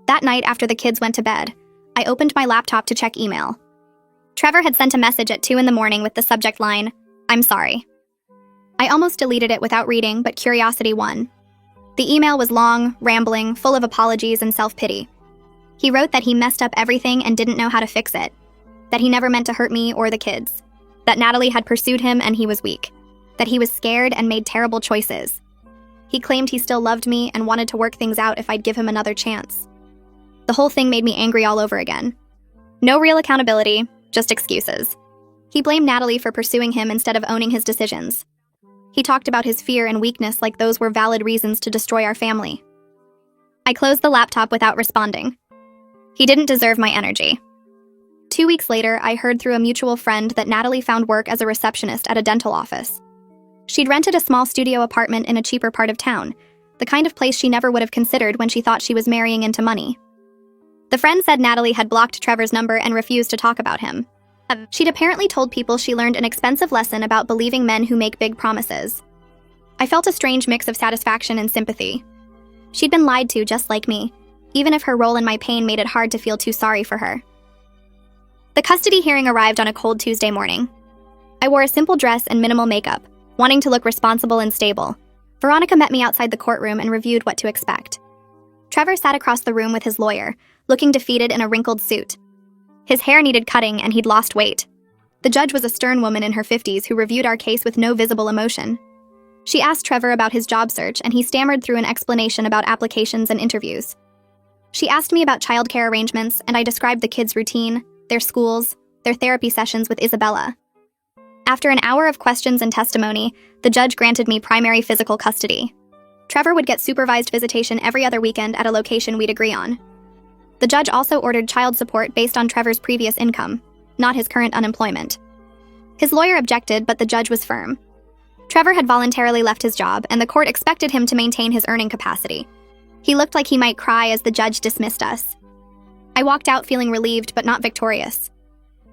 S1: That night, after the kids went to bed, I opened my laptop to check email. Trevor had sent a message at 2 a.m. with the subject line, "I'm sorry." I almost deleted it without reading, but curiosity won. The email was long, rambling, full of apologies and self-pity. He wrote that he messed up everything and didn't know how to fix it, that he never meant to hurt me or the kids, that Natalie had pursued him and he was weak, that he was scared and made terrible choices. He claimed he still loved me and wanted to work things out if I'd give him another chance. The whole thing made me angry all over again. No real accountability, just excuses. He blamed Natalie for pursuing him instead of owning his decisions. He talked about his fear and weakness like those were valid reasons to destroy our family. I closed the laptop without responding. He didn't deserve my energy. 2 weeks later, I heard through a mutual friend that Natalie found work as a receptionist at a dental office. She'd rented a small studio apartment in a cheaper part of town, the kind of place she never would have considered when she thought she was marrying into money. The friend said Natalie had blocked Trevor's number and refused to talk about him. She'd apparently told people she learned an expensive lesson about believing men who make big promises. I felt a strange mix of satisfaction and sympathy. She'd been lied to just like me, even if her role in my pain made it hard to feel too sorry for her. The custody hearing arrived on a cold Tuesday morning. I wore a simple dress and minimal makeup, wanting to look responsible and stable. Veronica met me outside the courtroom and reviewed what to expect. Trevor sat across the room with his lawyer, looking defeated in a wrinkled suit. His hair needed cutting and he'd lost weight. The judge was a stern woman in her 50s who reviewed our case with no visible emotion. She asked Trevor about his job search and he stammered through an explanation about applications and interviews. She asked me about childcare arrangements and I described the kids' routine, their schools, their therapy sessions with Isabella. After an hour of questions and testimony, the judge granted me primary physical custody. Trevor would get supervised visitation every other weekend at a location we'd agree on. The judge also ordered child support based on Trevor's previous income, not his current unemployment. His lawyer objected, but the judge was firm. Trevor had voluntarily left his job, and the court expected him to maintain his earning capacity. He looked like he might cry as the judge dismissed us. I walked out feeling relieved but not victorious.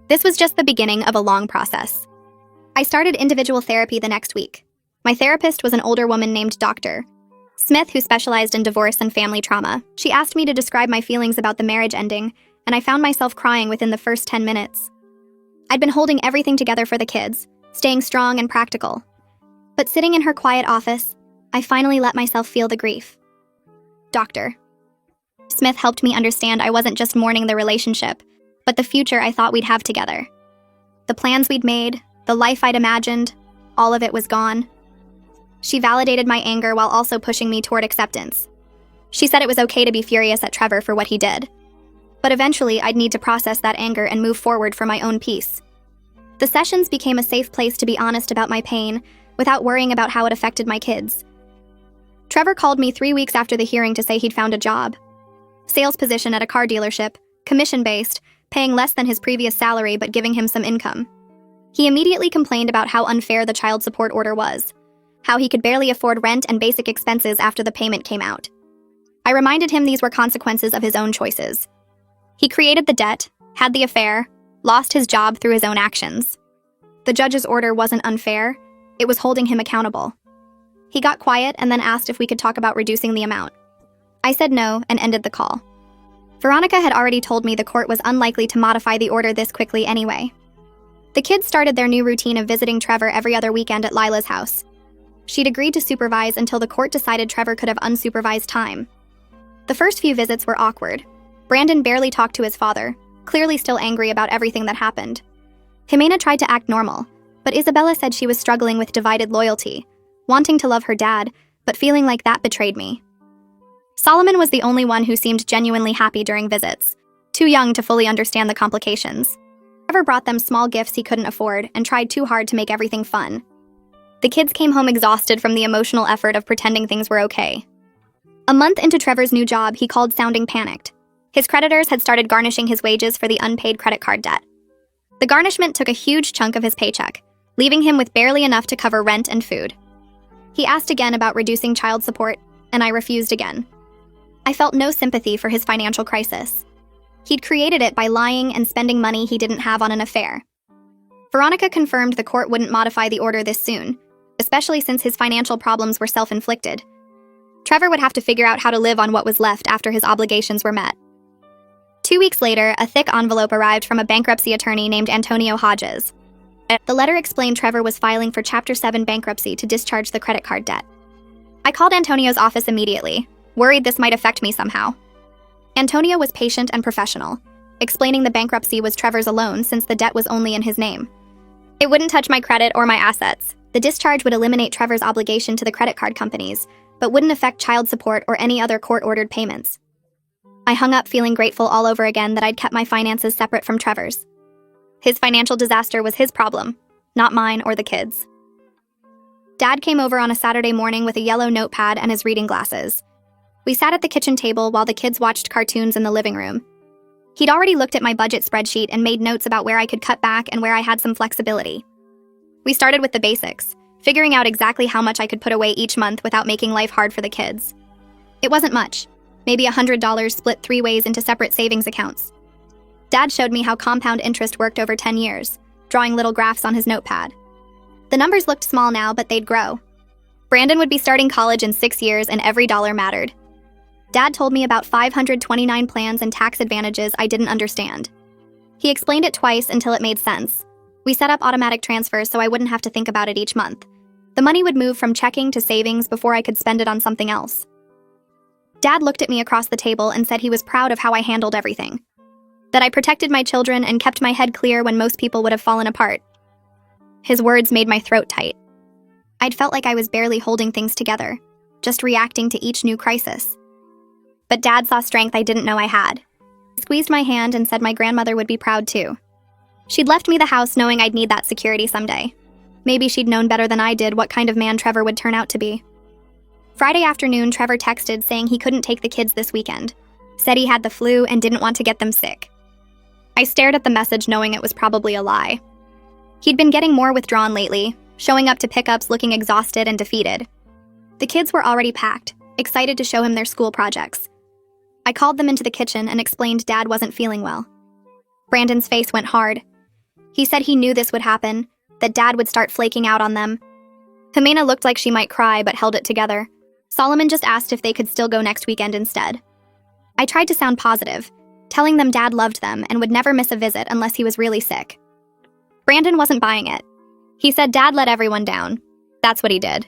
S1: This was just the beginning of a long process. I started individual therapy the next week. My therapist was an older woman named Dr. Smith, who specialized in divorce and family trauma. She asked me to describe my feelings about the marriage ending, and I found myself crying within the first 10 minutes. I'd been holding everything together for the kids, staying strong and practical. But sitting in her quiet office, I finally let myself feel the grief. Dr. Smith helped me understand I wasn't just mourning the relationship, but the future I thought we'd have together. The plans we'd made, the life I'd imagined, all of it was gone. She validated my anger while also pushing me toward acceptance. She said it was okay to be furious at Trevor for what he did. But eventually, I'd need to process that anger and move forward for my own peace. The sessions became a safe place to be honest about my pain, without worrying about how it affected my kids. Trevor called me 3 weeks after the hearing to say he'd found a job. Sales position at a car dealership, commission-based, paying less than his previous salary but giving him some income. He immediately complained about how unfair the child support order was, how he could barely afford rent and basic expenses after the payment came out. I reminded him these were consequences of his own choices. He created the debt, had the affair, lost his job through his own actions. The judge's order wasn't unfair, it was holding him accountable. He got quiet and then asked if we could talk about reducing the amount. I said no and ended the call. Veronica had already told me the court was unlikely to modify the order this quickly anyway. The kids started their new routine of visiting Trevor every other weekend at Lila's house. She'd agreed to supervise until the court decided Trevor could have unsupervised time. The first few visits were awkward. Brandon barely talked to his father, clearly still angry about everything that happened. Jimena tried to act normal, but Isabella said she was struggling with divided loyalty, wanting to love her dad, but feeling like that betrayed me. Solomon was the only one who seemed genuinely happy during visits, too young to fully understand the complications. Trevor brought them small gifts he couldn't afford and tried too hard to make everything fun. The kids came home exhausted from the emotional effort of pretending things were okay. A month into Trevor's new job, he called sounding panicked. His creditors had started garnishing his wages for the unpaid credit card debt. The garnishment took a huge chunk of his paycheck, leaving him with barely enough to cover rent and food. He asked again about reducing child support, and I refused again. I felt no sympathy for his financial crisis. He'd created it by lying and spending money he didn't have on an affair. Veronica confirmed the court wouldn't modify the order this soon, especially since his financial problems were self-inflicted. Trevor would have to figure out how to live on what was left after his obligations were met. 2 weeks later, a thick envelope arrived from a bankruptcy attorney named Antonio Hodges. The letter explained Trevor was filing for Chapter 7 bankruptcy to discharge the credit card debt. I called Antonio's office immediately, worried this might affect me somehow. Antonio was patient and professional, explaining the bankruptcy was Trevor's alone since the debt was only in his name. It wouldn't touch my credit or my assets. The discharge would eliminate Trevor's obligation to the credit card companies, but wouldn't affect child support or any other court-ordered payments. I hung up feeling grateful all over again that I'd kept my finances separate from Trevor's. His financial disaster was his problem, not mine or the kids. Dad came over on a Saturday morning with a yellow notepad and his reading glasses. We sat at the kitchen table while the kids watched cartoons in the living room. He'd already looked at my budget spreadsheet and made notes about where I could cut back and where I had some flexibility. We started with the basics, figuring out exactly how much I could put away each month without making life hard for the kids. It wasn't much, maybe $100 split 3 ways into separate savings accounts. Dad showed me how compound interest worked over 10 years, drawing little graphs on his notepad. The numbers looked small now, but they'd grow. Brandon would be starting college in 6 years and every dollar mattered. Dad told me about 529 plans and tax advantages I didn't understand. He explained it twice until it made sense. We set up automatic transfers so I wouldn't have to think about it each month. The money would move from checking to savings before I could spend it on something else. Dad looked at me across the table and said he was proud of how I handled everything. That I protected my children and kept my head clear when most people would have fallen apart. His words made my throat tight. I'd felt like I was barely holding things together, just reacting to each new crisis. But Dad saw strength I didn't know I had. He squeezed my hand and said my grandmother would be proud too. She'd left me the house knowing I'd need that security someday. Maybe she'd known better than I did what kind of man Trevor would turn out to be. Friday afternoon, Trevor texted saying he couldn't take the kids this weekend. Said he had the flu and didn't want to get them sick. I stared at the message knowing it was probably a lie. He'd been getting more withdrawn lately, showing up to pickups looking exhausted and defeated. The kids were already packed, excited to show him their school projects. I called them into the kitchen and explained Dad wasn't feeling well. Brandon's face went hard. He said he knew this would happen, that Dad would start flaking out on them. Jimena looked like she might cry but held it together. Solomon just asked if they could still go next weekend instead. I tried to sound positive, telling them Dad loved them and would never miss a visit unless he was really sick. Brandon wasn't buying it. He said Dad let everyone down. That's what he did.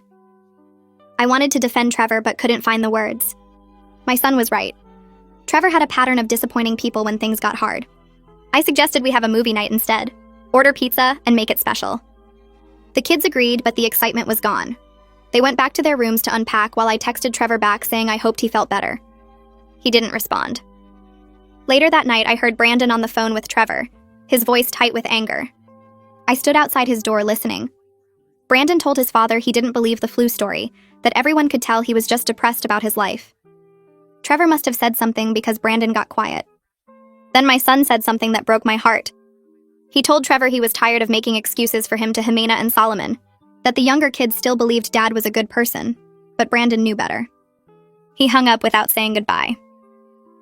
S1: I wanted to defend Trevor but couldn't find the words. My son was right. Trevor had a pattern of disappointing people when things got hard. I suggested we have a movie night instead. Order pizza and make it special. The kids agreed, but the excitement was gone. They went back to their rooms to unpack while I texted Trevor back saying I hoped he felt better. He didn't respond. Later that night, I heard Brandon on the phone with Trevor, his voice tight with anger. I stood outside his door listening. Brandon told his father he didn't believe the flu story, that everyone could tell he was just depressed about his life. Trevor must have said something because Brandon got quiet. Then my son said something that broke my heart. He told Trevor he was tired of making excuses for him to Jimena and Solomon, that the younger kids still believed Dad was a good person, but Brandon knew better. He hung up without saying goodbye.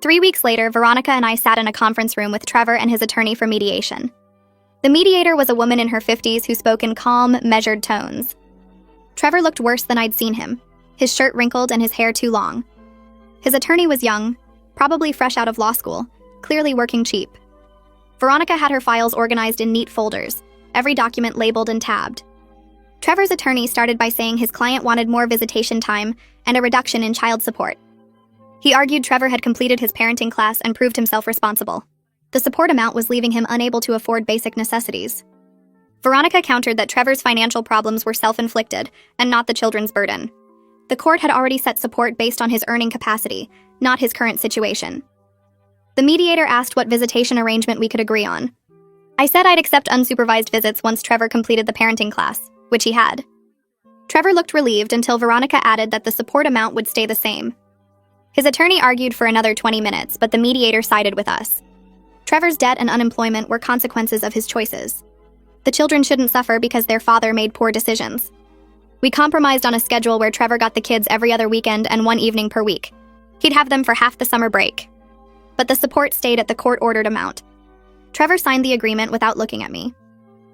S1: 3 weeks later, Veronica and I sat in a conference room with Trevor and his attorney for mediation. The mediator was a woman in her 50s who spoke in calm, measured tones. Trevor looked worse than I'd seen him, his shirt wrinkled and his hair too long. His attorney was young, probably fresh out of law school, clearly working cheap. Veronica had her files organized in neat folders, every document labeled and tabbed. Trevor's attorney started by saying his client wanted more visitation time and a reduction in child support. He argued Trevor had completed his parenting class and proved himself responsible. The support amount was leaving him unable to afford basic necessities. Veronica countered that Trevor's financial problems were self-inflicted and not the children's burden. The court had already set support based on his earning capacity, not his current situation. The mediator asked what visitation arrangement we could agree on. I said I'd accept unsupervised visits once Trevor completed the parenting class, which he had. Trevor looked relieved until Veronica added that the support amount would stay the same. His attorney argued for another 20 minutes, but the mediator sided with us. Trevor's debt and unemployment were consequences of his choices. The children shouldn't suffer because their father made poor decisions. We compromised on a schedule where Trevor got the kids every other weekend and one evening per week. He'd have them for half the summer break. But the support stayed at the court-ordered amount. Trevor signed the agreement without looking at me.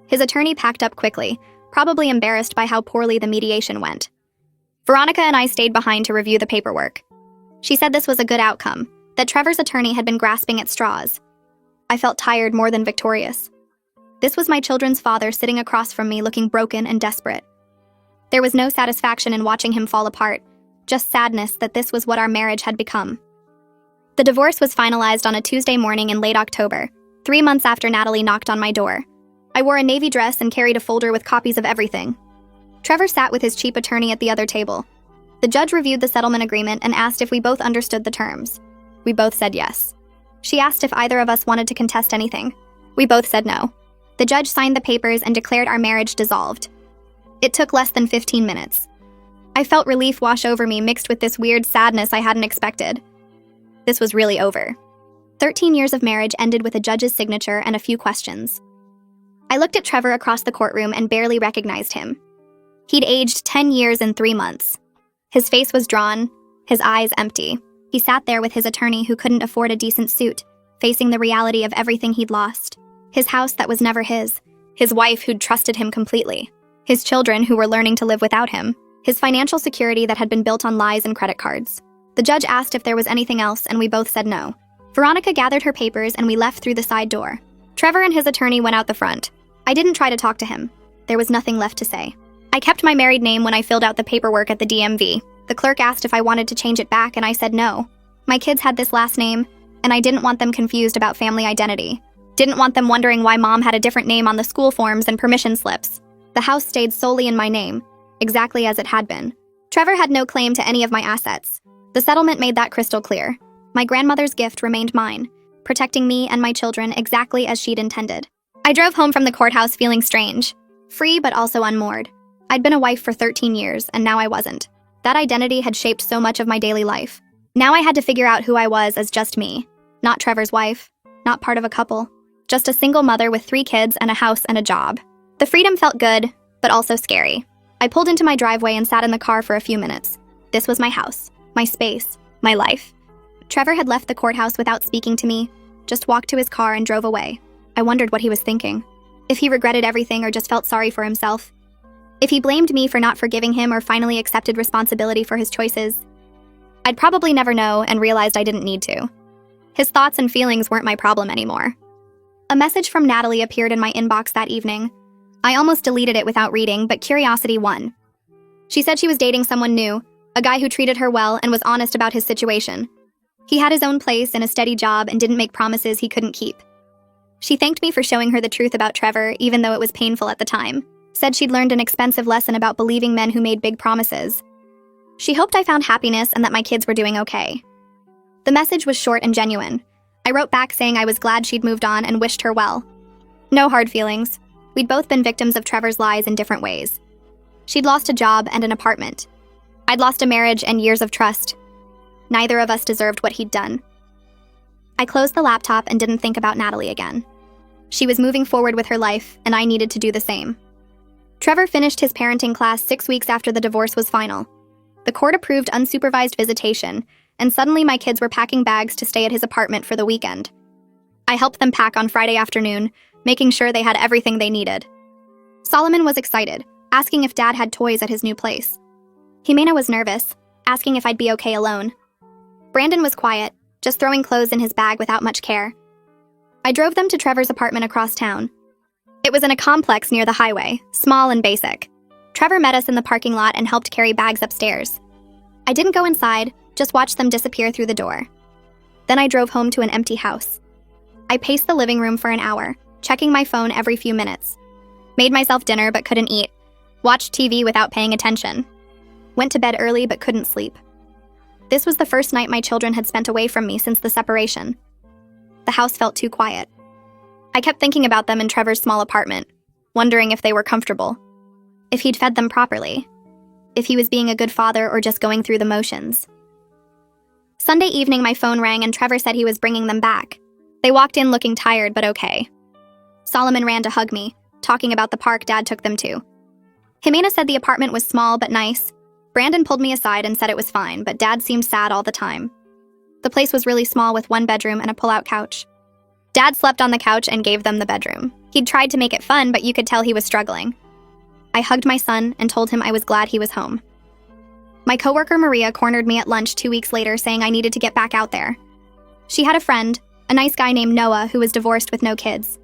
S1: His attorney packed up quickly, probably embarrassed by how poorly the mediation went. Veronica and I stayed behind to review the paperwork. She said this was a good outcome, that Trevor's attorney had been grasping at straws. I felt tired more than victorious. This was my children's father sitting across from me looking broken and desperate. There was no satisfaction in watching him fall apart, just sadness that this was what our marriage had become. The divorce was finalized on a Tuesday morning in late October, 3 months after Natalie knocked on my door. I wore a navy dress and carried a folder with copies of everything. Trevor sat with his cheap attorney at the other table. The judge reviewed the settlement agreement and asked if we both understood the terms. We both said yes. She asked if either of us wanted to contest anything. We both said no. The judge signed the papers and declared our marriage dissolved. It took less than 15 minutes. I felt relief wash over me mixed with this weird sadness I hadn't expected. This was really over. 13 years of marriage ended with a judge's signature and a few questions. I looked at Trevor across the courtroom and barely recognized him. He'd aged 10 years and 3 months. His face was drawn, his eyes empty. He sat there with his attorney who couldn't afford a decent suit, facing the reality of everything he'd lost. His house that was never his wife who'd trusted him completely, his children who were learning to live without him, his financial security that had been built on lies and credit cards. The judge asked if there was anything else, and we both said no. Veronica gathered her papers and we left through the side door. Trevor and his attorney went out the front. I didn't try to talk to him. There was nothing left to say. I kept my married name when I filled out the paperwork at the DMV. The clerk asked if I wanted to change it back and I said no. My kids had this last name, and I didn't want them confused about family identity. Didn't want them wondering why mom had a different name on the school forms and permission slips. The house stayed solely in my name, exactly as it had been. Trevor had no claim to any of my assets. The settlement made that crystal clear. My grandmother's gift remained mine, protecting me and my children exactly as she'd intended. I drove home from the courthouse feeling strange, free but also unmoored. I'd been a wife for 13 years, and now I wasn't. That identity had shaped so much of my daily life. Now I had to figure out who I was as just me. Not Trevor's wife, not part of a couple. Just a single mother with 3 kids and a house and a job. The freedom felt good, but also scary. I pulled into my driveway and sat in the car for a few minutes. This was my house, my space, my life. Trevor had left the courthouse without speaking to me, just walked to his car and drove away. I wondered what he was thinking. If he regretted everything or just felt sorry for himself. If he blamed me for not forgiving him or finally accepted responsibility for his choices. I'd probably never know and realized I didn't need to. His thoughts and feelings weren't my problem anymore. A message from Natalie appeared in my inbox that evening. I almost deleted it without reading, but curiosity won. She said she was dating someone new, a guy who treated her well and was honest about his situation. He had his own place and a steady job and didn't make promises he couldn't keep. She thanked me for showing her the truth about Trevor, even though it was painful at the time. Said she'd learned an expensive lesson about believing men who made big promises. She hoped I found happiness and that my kids were doing okay. The message was short and genuine. I wrote back saying I was glad she'd moved on and wished her well. No hard feelings. We'd both been victims of Trevor's lies in different ways. She'd lost a job and an apartment. I'd lost a marriage and years of trust. Neither of us deserved what he'd done. I closed the laptop and didn't think about Natalie again. She was moving forward with her life, and I needed to do the same. Trevor finished his parenting class 6 weeks after the divorce was final. The court approved unsupervised visitation, and suddenly my kids were packing bags to stay at his apartment for the weekend. I helped them pack on Friday afternoon, making sure they had everything they needed. Solomon was excited, asking if Dad had toys at his new place. Jimena was nervous, asking if I'd be okay alone. Brandon was quiet, just throwing clothes in his bag without much care. I drove them to Trevor's apartment across town. It was in a complex near the highway, small and basic. Trevor met us in the parking lot and helped carry bags upstairs. I didn't go inside, just watched them disappear through the door. Then I drove home to an empty house. I paced the living room for an hour, checking my phone every few minutes. Made myself dinner but couldn't eat. Watched TV without paying attention. Went to bed early but couldn't sleep. This was the first night my children had spent away from me since the separation. The house felt too quiet. I kept thinking about them in Trevor's small apartment, wondering if they were comfortable, if he'd fed them properly, if he was being a good father or just going through the motions. Sunday evening, my phone rang and Trevor said he was bringing them back. They walked in looking tired but okay. Solomon ran to hug me, talking about the park Dad took them to. Jimena said the apartment was small but nice. Brandon pulled me aside and said it was fine, but Dad seemed sad all the time. The place was really small with one bedroom and a pull-out couch. Dad slept on the couch and gave them the bedroom. He'd tried to make it fun, but you could tell he was struggling. I hugged my son and told him I was glad he was home. My coworker Maria cornered me at lunch 2 weeks later saying I needed to get back out there. She had a friend, a nice guy named Noah, who was divorced with no kids.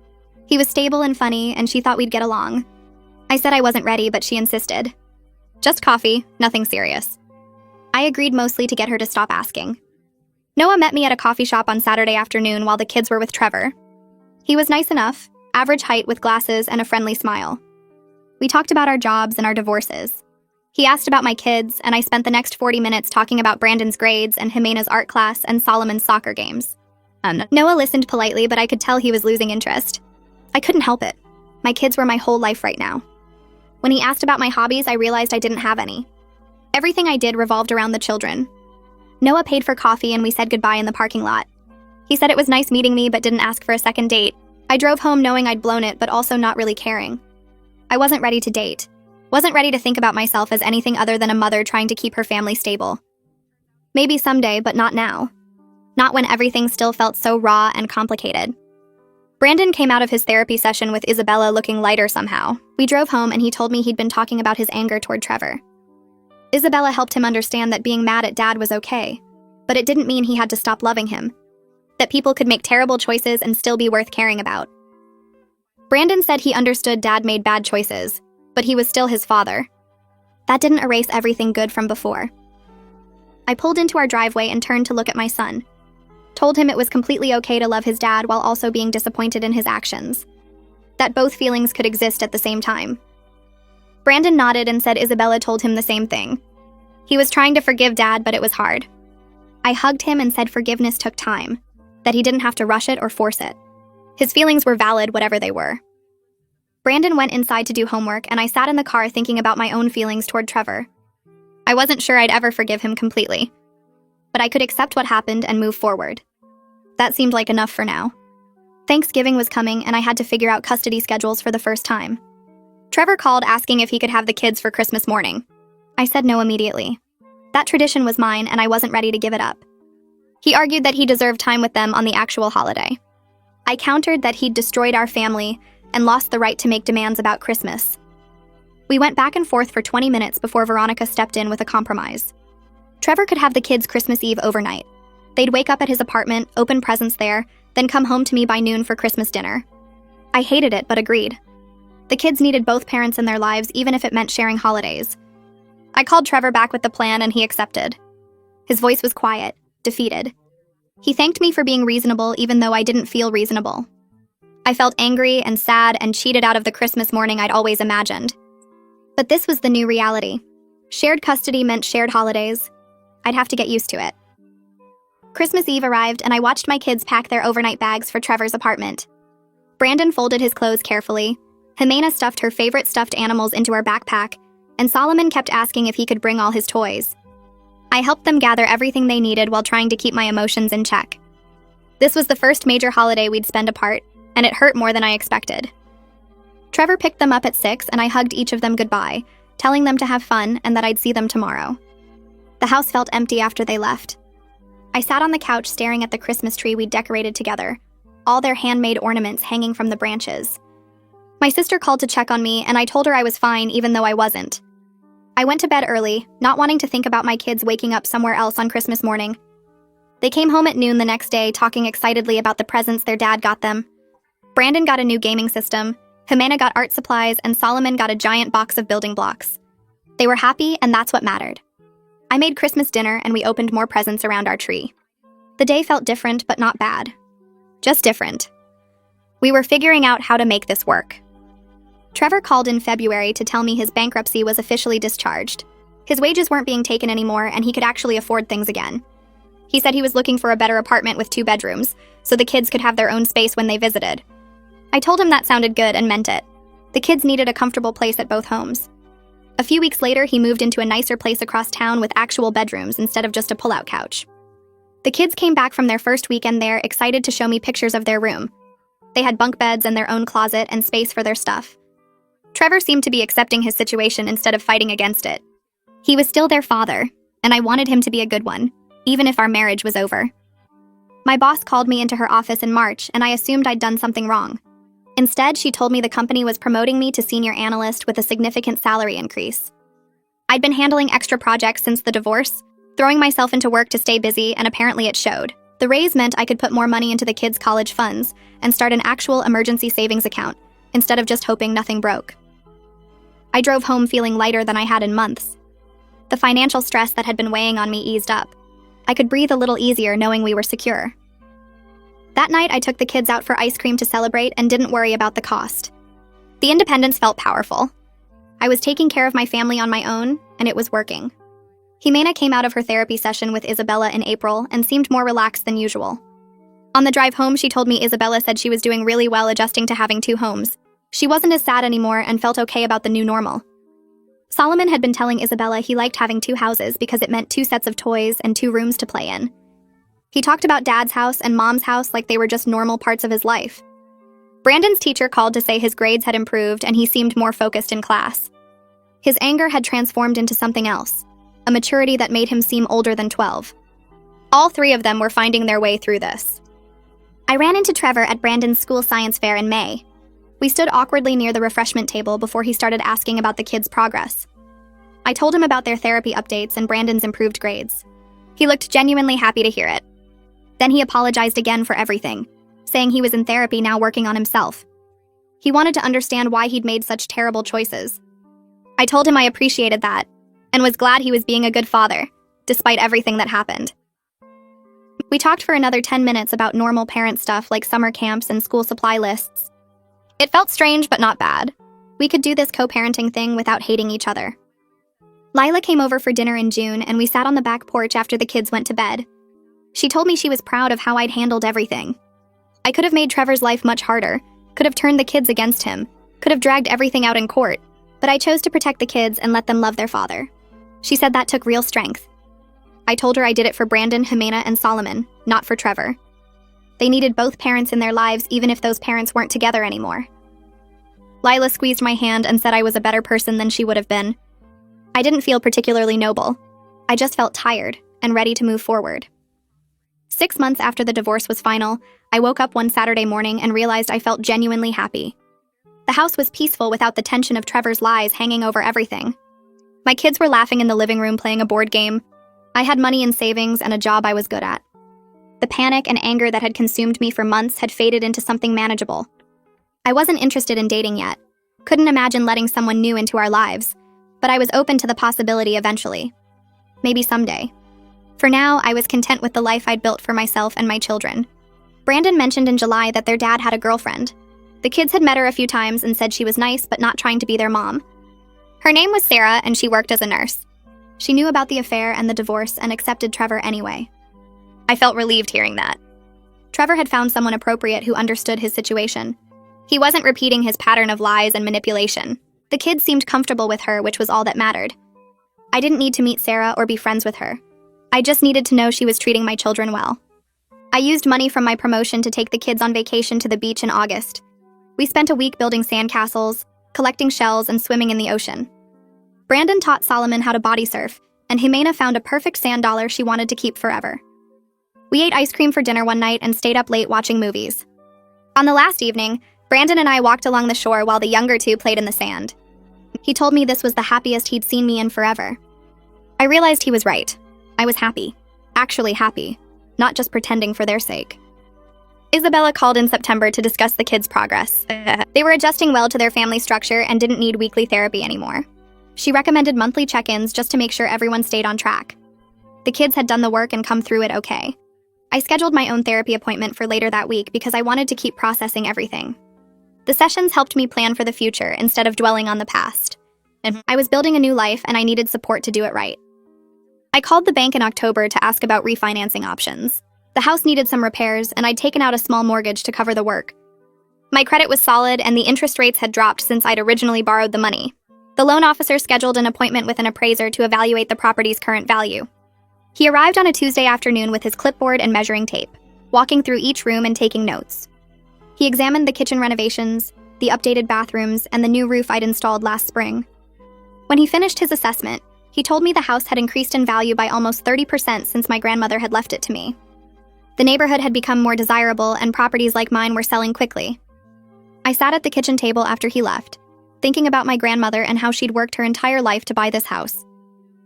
S1: He was stable and funny, and she thought we'd get along. I said I wasn't ready, but she insisted. Just coffee, nothing serious. I agreed mostly to get her to stop asking. Noah met me at a coffee shop on Saturday afternoon while the kids were with Trevor. He was nice enough, average height with glasses and a friendly smile. We talked about our jobs and our divorces. He asked about my kids, and I spent the next 40 minutes talking about Brandon's grades and Jimena's art class and Solomon's soccer games. Noah listened politely, but I could tell he was losing interest. I couldn't help it. My kids were my whole life right now. When he asked about my hobbies, I realized I didn't have any. Everything I did revolved around the children. Noah paid for coffee and we said goodbye in the parking lot. He said it was nice meeting me but didn't ask for a second date. I drove home knowing I'd blown it but also not really caring. I wasn't ready to date. Wasn't ready to think about myself as anything other than a mother trying to keep her family stable. Maybe someday, but not now. Not when everything still felt so raw and complicated. Brandon came out of his therapy session with Isabella looking lighter somehow. We drove home and he told me he'd been talking about his anger toward Trevor. Isabella helped him understand that being mad at Dad was okay, but it didn't mean he had to stop loving him. That people could make terrible choices and still be worth caring about. Brandon said he understood Dad made bad choices, but he was still his father. That didn't erase everything good from before. I pulled into our driveway and turned to look at my son. Told him it was completely okay to love his dad while also being disappointed in his actions. That both feelings could exist at the same time. Brandon nodded and said Isabella told him the same thing. He was trying to forgive Dad, but it was hard. I hugged him and said forgiveness took time, that he didn't have to rush it or force it. His feelings were valid, whatever they were. Brandon went inside to do homework, and I sat in the car thinking about my own feelings toward Trevor. I wasn't sure I'd ever forgive him completely, but I could accept what happened and move forward. That seemed like enough for now. Thanksgiving was coming, and I had to figure out custody schedules for the first time. Trevor called asking if he could have the kids for Christmas morning. I said no immediately. That tradition was mine, and I wasn't ready to give it up. He argued that he deserved time with them on the actual holiday. I countered that he'd destroyed our family and lost the right to make demands about Christmas. We went back and forth for 20 minutes before Veronica stepped in with a compromise. Trevor could have the kids Christmas Eve overnight. They'd wake up at his apartment, open presents there, then come home to me by noon for Christmas dinner. I hated it, but agreed. The kids needed both parents in their lives, even if it meant sharing holidays. I called Trevor back with the plan, and he accepted. His voice was quiet, defeated. He thanked me for being reasonable, even though I didn't feel reasonable. I felt angry and sad and cheated out of the Christmas morning I'd always imagined. But this was the new reality. Shared custody meant shared holidays. I'd have to get used to it. Christmas Eve arrived, and I watched my kids pack their overnight bags for Trevor's apartment. Brandon folded his clothes carefully. Jimena stuffed her favorite stuffed animals into her backpack, and Solomon kept asking if he could bring all his toys. I helped them gather everything they needed while trying to keep my emotions in check. This was the first major holiday we'd spend apart, and it hurt more than I expected. Trevor picked them up at 6, and I hugged each of them goodbye, telling them to have fun and that I'd see them tomorrow. The house felt empty after they left. I sat on the couch staring at the Christmas tree we'd decorated together, all their handmade ornaments hanging from the branches. My sister called to check on me, and I told her I was fine even though I wasn't. I went to bed early, not wanting to think about my kids waking up somewhere else on Christmas morning. They came home at noon the next day, talking excitedly about the presents their dad got them. Brandon got a new gaming system, Jimena got art supplies, and Solomon got a giant box of building blocks. They were happy, and that's what mattered. I made Christmas dinner, and we opened more presents around our tree. The day felt different, but not bad. Just different. We were figuring out how to make this work. Trevor called in February to tell me his bankruptcy was officially discharged. His wages weren't being taken anymore, and he could actually afford things again. He said he was looking for a better apartment with 2 bedrooms, so the kids could have their own space when they visited. I told him that sounded good and meant it. The kids needed a comfortable place at both homes. A few weeks later, he moved into a nicer place across town with actual bedrooms instead of just a pull-out couch. The kids came back from their first weekend there, excited to show me pictures of their room. They had bunk beds and their own closet and space for their stuff. Trevor seemed to be accepting his situation instead of fighting against it. He was still their father, and I wanted him to be a good one, even if our marriage was over. My boss called me into her office in March, and I assumed I'd done something wrong. Instead, she told me the company was promoting me to senior analyst with a significant salary increase. I'd been handling extra projects since the divorce, throwing myself into work to stay busy, and apparently it showed. The raise meant I could put more money into the kids' college funds and start an actual emergency savings account, instead of just hoping nothing broke. I drove home feeling lighter than I had in months. The financial stress that had been weighing on me eased up. I could breathe a little easier knowing we were secure. That night, I took the kids out for ice cream to celebrate and didn't worry about the cost. The independence felt powerful. I was taking care of my family on my own, and it was working. Jimena came out of her therapy session with Isabella in April and seemed more relaxed than usual. On the drive home, she told me Isabella said she was doing really well adjusting to having 2 homes. She wasn't as sad anymore and felt okay about the new normal. Solomon had been telling Isabella he liked having 2 houses because it meant 2 sets of toys and 2 rooms to play in. He talked about Dad's house and Mom's house like they were just normal parts of his life. Brandon's teacher called to say his grades had improved and he seemed more focused in class. His anger had transformed into something else, a maturity that made him seem older than 12. All 3 of them were finding their way through this. I ran into Trevor at Brandon's school science fair in May. We stood awkwardly near the refreshment table before he started asking about the kids' progress. I told him about their therapy updates and Brandon's improved grades. He looked genuinely happy to hear it. Then he apologized again for everything, saying he was in therapy now working on himself. He wanted to understand why he'd made such terrible choices. I told him I appreciated that, and was glad he was being a good father, despite everything that happened. We talked for another 10 minutes about normal parent stuff like summer camps and school supply lists. It felt strange, but not bad. We could do this co-parenting thing without hating each other. Lila came over for dinner in June, and we sat on the back porch after the kids went to bed. She told me she was proud of how I'd handled everything. I could have made Trevor's life much harder, could have turned the kids against him, could have dragged everything out in court, but I chose to protect the kids and let them love their father. She said that took real strength. I told her I did it for Brandon, Jimena, and Solomon, not for Trevor. They needed both parents in their lives even if those parents weren't together anymore. Lila squeezed my hand and said I was a better person than she would have been. I didn't feel particularly noble. I just felt tired and ready to move forward. 6 months after the divorce was final, I woke up one Saturday morning and realized I felt genuinely happy. The house was peaceful without the tension of Trevor's lies hanging over everything. My kids were laughing in the living room playing a board game. I had money in savings and a job I was good at. The panic and anger that had consumed me for months had faded into something manageable. I wasn't interested in dating yet. Couldn't imagine letting someone new into our lives, but I was open to the possibility eventually. Maybe someday. For now, I was content with the life I'd built for myself and my children. Brandon mentioned in July that their dad had a girlfriend. The kids had met her a few times and said she was nice but not trying to be their mom. Her name was Sarah and she worked as a nurse. She knew about the affair and the divorce and accepted Trevor anyway. I felt relieved hearing that. Trevor had found someone appropriate who understood his situation. He wasn't repeating his pattern of lies and manipulation. The kids seemed comfortable with her, which was all that mattered. I didn't need to meet Sarah or be friends with her. I just needed to know she was treating my children well. I used money from my promotion to take the kids on vacation to the beach in August. We spent a week building sandcastles, collecting shells, and swimming in the ocean. Brandon taught Solomon how to body surf, and Jimena found a perfect sand dollar she wanted to keep forever. We ate ice cream for dinner one night and stayed up late watching movies. On the last evening, Brandon and I walked along the shore while the younger 2 played in the sand. He told me this was the happiest he'd seen me in forever. I realized he was right. I was happy. Actually happy. Not just pretending for their sake. Isabella called in September to discuss the kids' progress. They were adjusting well to their family structure and didn't need weekly therapy anymore. She recommended monthly check-ins just to make sure everyone stayed on track. The kids had done the work and come through it okay. I scheduled my own therapy appointment for later that week because I wanted to keep processing everything. The sessions helped me plan for the future instead of dwelling on the past. And I was building a new life and I needed support to do it right. I called the bank in October to ask about refinancing options. The house needed some repairs and I'd taken out a small mortgage to cover the work. My credit was solid and the interest rates had dropped since I'd originally borrowed the money. The loan officer scheduled an appointment with an appraiser to evaluate the property's current value. He arrived on a Tuesday afternoon with his clipboard and measuring tape, walking through each room and taking notes. He examined the kitchen renovations, the updated bathrooms, and the new roof I'd installed last spring. When he finished his assessment, he told me the house had increased in value by almost 30% since my grandmother had left it to me. The neighborhood had become more desirable, and properties like mine were selling quickly. I sat at the kitchen table after he left, thinking about my grandmother and how she'd worked her entire life to buy this house.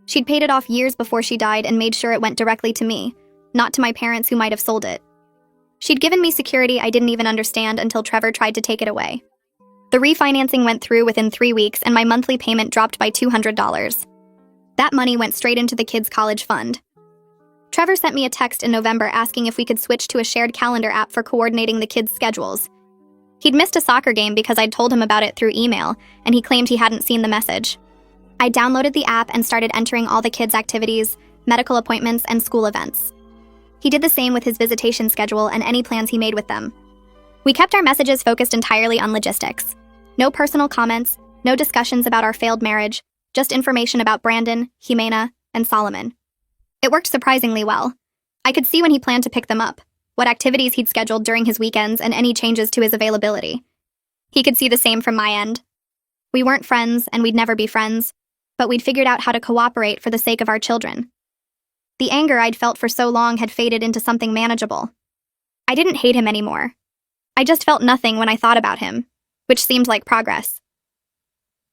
S1: She'd paid it off years before she died and made sure it went directly to me, not to my parents who might have sold it. She'd given me security I didn't even understand until Trevor tried to take it away. The refinancing went through within 3 weeks, and my monthly payment dropped by $200. That money went straight into the kids' college fund. Trevor sent me a text in November asking if we could switch to a shared calendar app for coordinating the kids' schedules. He'd missed a soccer game because I'd told him about it through email, and he claimed he hadn't seen the message. I downloaded the app and started entering all the kids' activities, medical appointments, and school events. He did the same with his visitation schedule and any plans he made with them. We kept our messages focused entirely on logistics. No personal comments, no discussions about our failed marriage, just information about Brandon, Jimena, and Solomon. It worked surprisingly well. I could see when he planned to pick them up, what activities he'd scheduled during his weekends, and any changes to his availability. He could see the same from my end. We weren't friends, and we'd never be friends, but we'd figured out how to cooperate for the sake of our children. The anger I'd felt for so long had faded into something manageable. I didn't hate him anymore. I just felt nothing when I thought about him, which seemed like progress.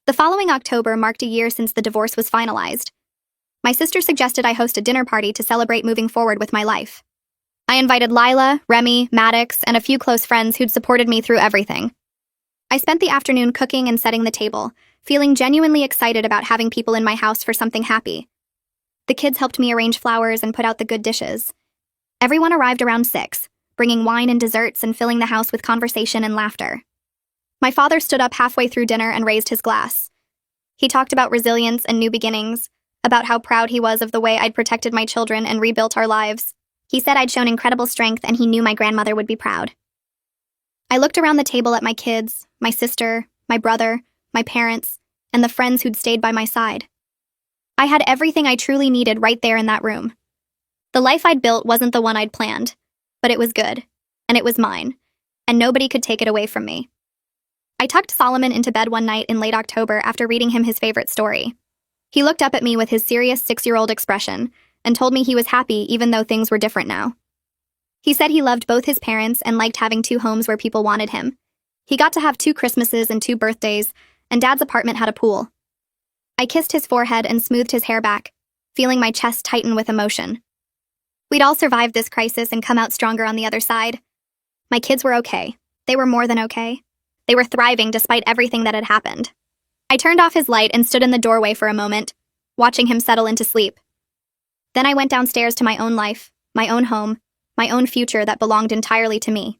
S1: The following October marked a year since the divorce was finalized. My sister suggested I host a dinner party to celebrate moving forward with my life. I invited Lila, Remy, Maddox, and a few close friends who'd supported me through everything. I spent the afternoon cooking and setting the table, feeling genuinely excited about having people in my house for something happy. The kids helped me arrange flowers and put out the good dishes. Everyone arrived around 6, bringing wine and desserts and filling the house with conversation and laughter. My father stood up halfway through dinner and raised his glass. He talked about resilience and new beginnings, about how proud he was of the way I'd protected my children and rebuilt our lives. He said I'd shown incredible strength, and he knew my grandmother would be proud. I looked around the table at my kids, my sister, my brother, my parents, and the friends who'd stayed by my side. I had everything I truly needed right there in that room. The life I'd built wasn't the one I'd planned, but it was good, and it was mine, and nobody could take it away from me. I tucked Solomon into bed one night in late October after reading him his favorite story. He looked up at me with his serious 6-year-old expression and told me he was happy even though things were different now. He said he loved both his parents and liked having 2 homes where people wanted him. He got to have 2 Christmases and 2 birthdays, and Dad's apartment had a pool. I kissed his forehead and smoothed his hair back, feeling my chest tighten with emotion. We'd all survived this crisis and come out stronger on the other side. My kids were okay. They were more than okay. They were thriving despite everything that had happened. I turned off his light and stood in the doorway for a moment, watching him settle into sleep. Then I went downstairs to my own life, my own home, my own future that belonged entirely to me.